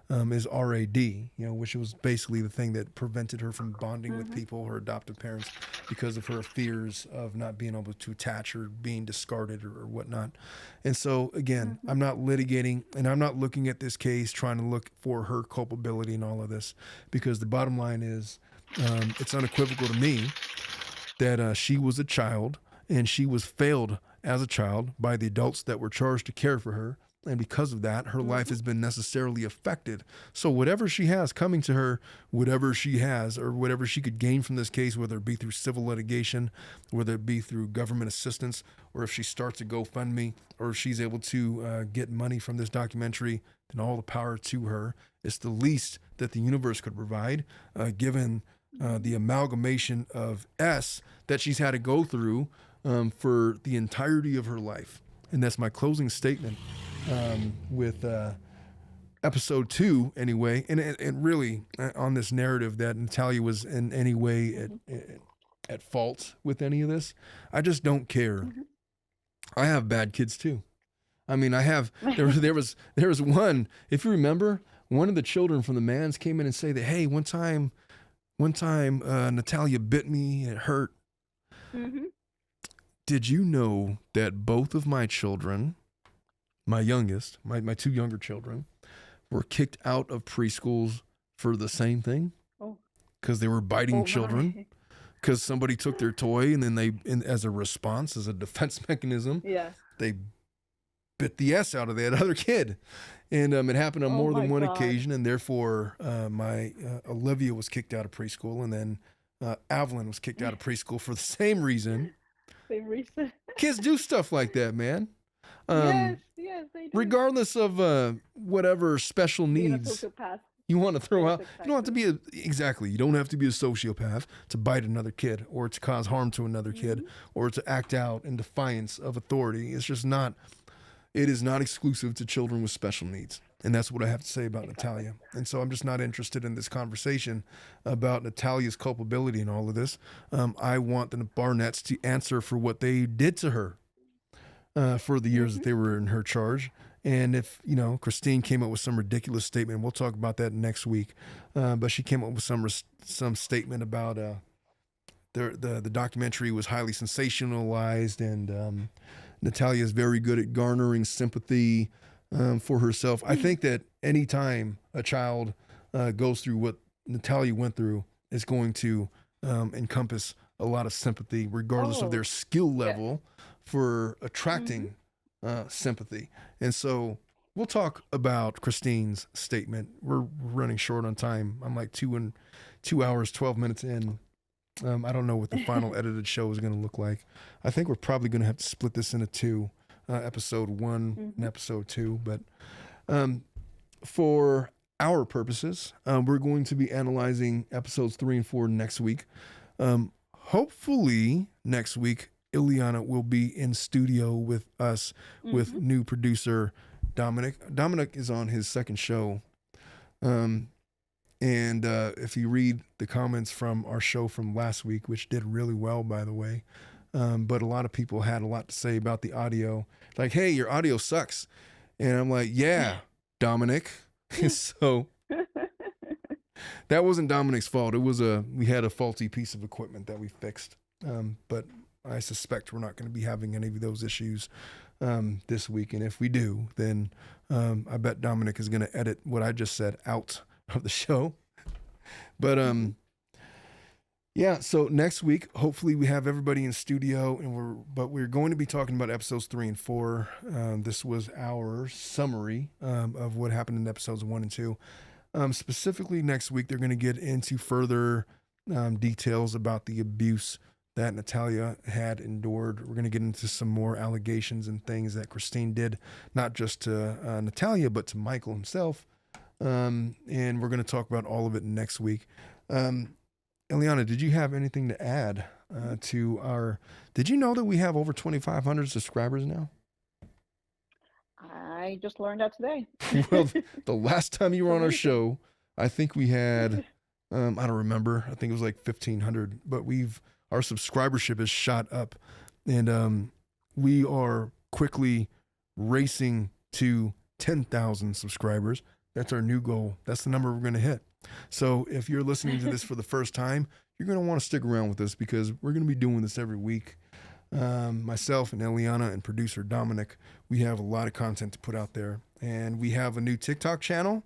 is RAD, which was basically the thing that prevented her from bonding with Mm-hmm. people, her adoptive parents, because of her fears of not being able to attach or being discarded or whatnot. And so, again, Mm-hmm. I'm not litigating and I'm not looking at this case trying to look for her culpability in all of this, because the bottom line is it's unequivocal to me that she was a child and she was failed as a child by the adults that were charged to care for her. And because of that, her life Mm-hmm. has been necessarily affected. So whatever she has coming to her, whatever she has or whatever she could gain from this case, whether it be through civil litigation, whether it be through government assistance, or if she starts a GoFundMe, or if she's able to get money from this documentary, then all the power to her. It's the least that the universe could provide, given the amalgamation of S that she's had to go through for the entirety of her life. And that's my closing statement with episode 2, anyway. And really on this narrative that Natalia was in any way at fault with any of this. I just don't care. Mm-hmm. I have bad kids too. I mean, I have. There was one. If you remember, one of the children from the Mans came in and say that, hey, one time Natalia bit me and it hurt. Mm-hmm. Did you know that both of my children, my youngest, my two younger children, were kicked out of preschools for the same thing? Oh. Because they were biting Oh children. my. Because somebody took their toy and then as a response, as a defense mechanism, Yeah. they bit the S out of that other kid. And it happened on Oh more my than one God. occasion. And therefore, my Olivia was kicked out of preschool. And then Evelyn was kicked out of preschool for the same reason. Same reason. Kids do stuff like that, man. Yes, yes, they do. Regardless of whatever special Being a needs sociopath. you want to throw Yes, out. You don't have to be exactly. You don't have to be a sociopath to bite another kid or to cause harm to another kid or to act out in defiance of authority. It's just not. It is not exclusive to children with special needs. And that's what I have to say about Natalia. And so I'm just not interested in this conversation about Natalia's culpability in all of this. I want the Barnetts to answer for what they did to her for the years that they were in her charge. And if, Kristine came up with some ridiculous statement, we'll talk about that next week. But she came up with some statement about the documentary was highly sensationalized, and Natalia is very good at garnering sympathy for herself. I think that any time a child goes through what Natalia went through, is going to encompass a lot of sympathy, regardless of their skill level for attracting sympathy. And so we'll talk about Kristine's statement. We're running short on time. I'm like 2 hours, 12 minutes in. I don't know what the final edited show is going to look like. I think we're probably going to have to split this into two, episode 1 and episode 2. But for our purposes, we're going to be analyzing episodes 3 and 4 next week. Hopefully next week, Ileana will be in studio with us with new producer Dominic. Dominic is on his second show. And if you read the comments from our show from last week, which did really well, by the way, but a lot of people had a lot to say about the audio. Like, hey, your audio sucks. And I'm like, yeah, Dominic. So that wasn't Dominic's fault. It was we had a faulty piece of equipment that we fixed. But I suspect we're not going to be having any of those issues this week. And if we do, then I bet Dominic is going to edit what I just said out of the show. But yeah, so next week, hopefully we have everybody in studio, and we're going to be talking about episodes 3 and 4. This was our summary of what happened in episodes 1 and 2. Specifically next week, they're going to get into further details about the abuse that Natalia had endured. We're going to get into some more allegations and things that Kristine did, not just to Natalia, but to Michael himself. And we're going to talk about all of it next week. Ileana, did you have anything to add to our... Did you know that we have over 2,500 subscribers now? I just learned that today. Well, the last time you were on our show, I think we had, I don't remember, I think it was like 1,500, but our subscribership has shot up, and we are quickly racing to 10,000 subscribers. That's our new goal. That's the number we're going to hit. So if you're listening to this for the first time, you're going to want to stick around with us, because we're going to be doing this every week. Myself and Ileana and producer Dominic, we have a lot of content to put out there. And we have a new TikTok channel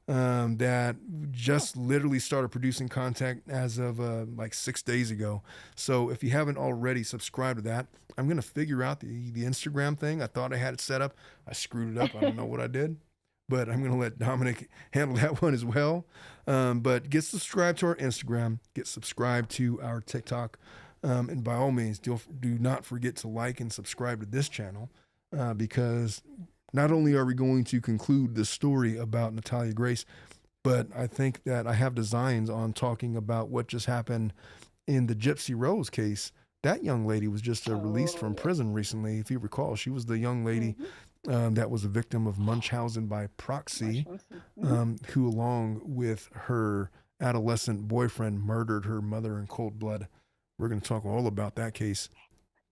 that just literally started producing content as of like 6 days ago. So if you haven't already subscribed to that, I'm going to figure out the Instagram thing. I thought I had it set up. I screwed it up. I don't know what I did. But I'm going to let Dominic handle that one as well. But get subscribed to our Instagram. Get subscribed to our TikTok. And by all means, do not forget to like and subscribe to this channel, because not only are we going to conclude the story about Natalia Grace, but I think that I have designs on talking about what just happened in the Gypsy Rose case. That young lady was just released from prison recently. If you recall, she was the young lady that was a victim of Munchausen by proxy, who, along with her adolescent boyfriend, murdered her mother in cold blood. We're going to talk all about that case,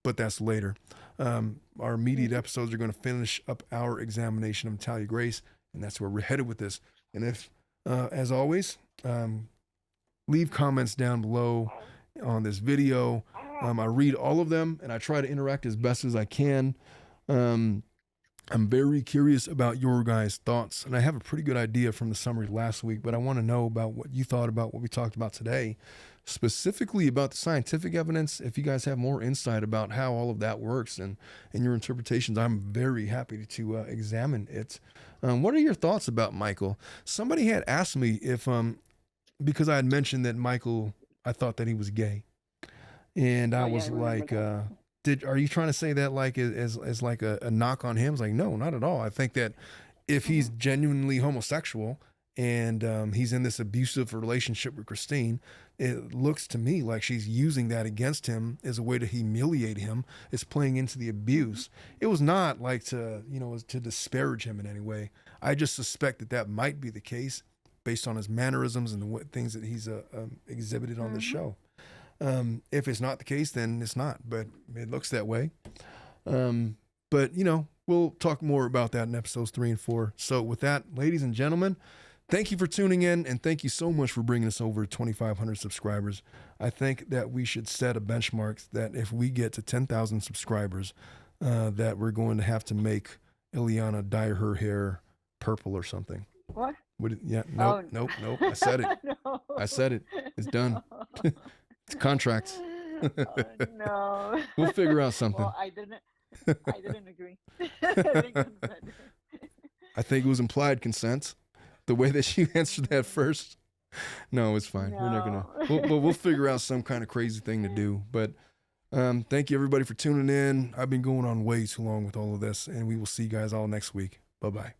but that's later. Our immediate episodes are going to finish up our examination of Natalia Grace, and that's where we're headed with this. And if, as always, leave comments down below on this video. I read all of them, and I try to interact as best as I can. I'm very curious about your guys' thoughts, and I have a pretty good idea from the summary last week, but I want to know about what you thought about what we talked about today, specifically about the scientific evidence. If you guys have more insight about how all of that works and your interpretations, I'm very happy to examine it. What are your thoughts about Michael? Somebody had asked me if, because I had mentioned that Michael, I thought that he was gay. And I was like, are you trying to say that like as like a knock on him? It's like, no, not at all. I think that if he's genuinely homosexual and he's in this abusive relationship with Kristine, it looks to me like she's using that against him as a way to humiliate him. It's playing into the abuse. It was not like to disparage him in any way. I just suspect that that might be the case based on his mannerisms and the things that he's exhibited on the show. If it's not the case, then it's not, but it looks that way. But we'll talk more about that in episodes 3 and 4. So with that, ladies and gentlemen, thank you for tuning in, and thank you so much for bringing us over 2,500 subscribers. I think that we should set a benchmark that if we get to 10,000 subscribers, that we're going to have to make Ileana dye her hair purple or something. What? Nope. I said it. No. I said it. It's done. It's contracts. No. We'll figure out something. Well, I didn't agree. I didn't consent. I think it was implied consent. The way that she answered that first. No, it's fine. No. We're not gonna. We'll figure out some kind of crazy thing to do. But thank you everybody for tuning in. I've been going on way too long with all of this, and we will see you guys all next week. Bye bye.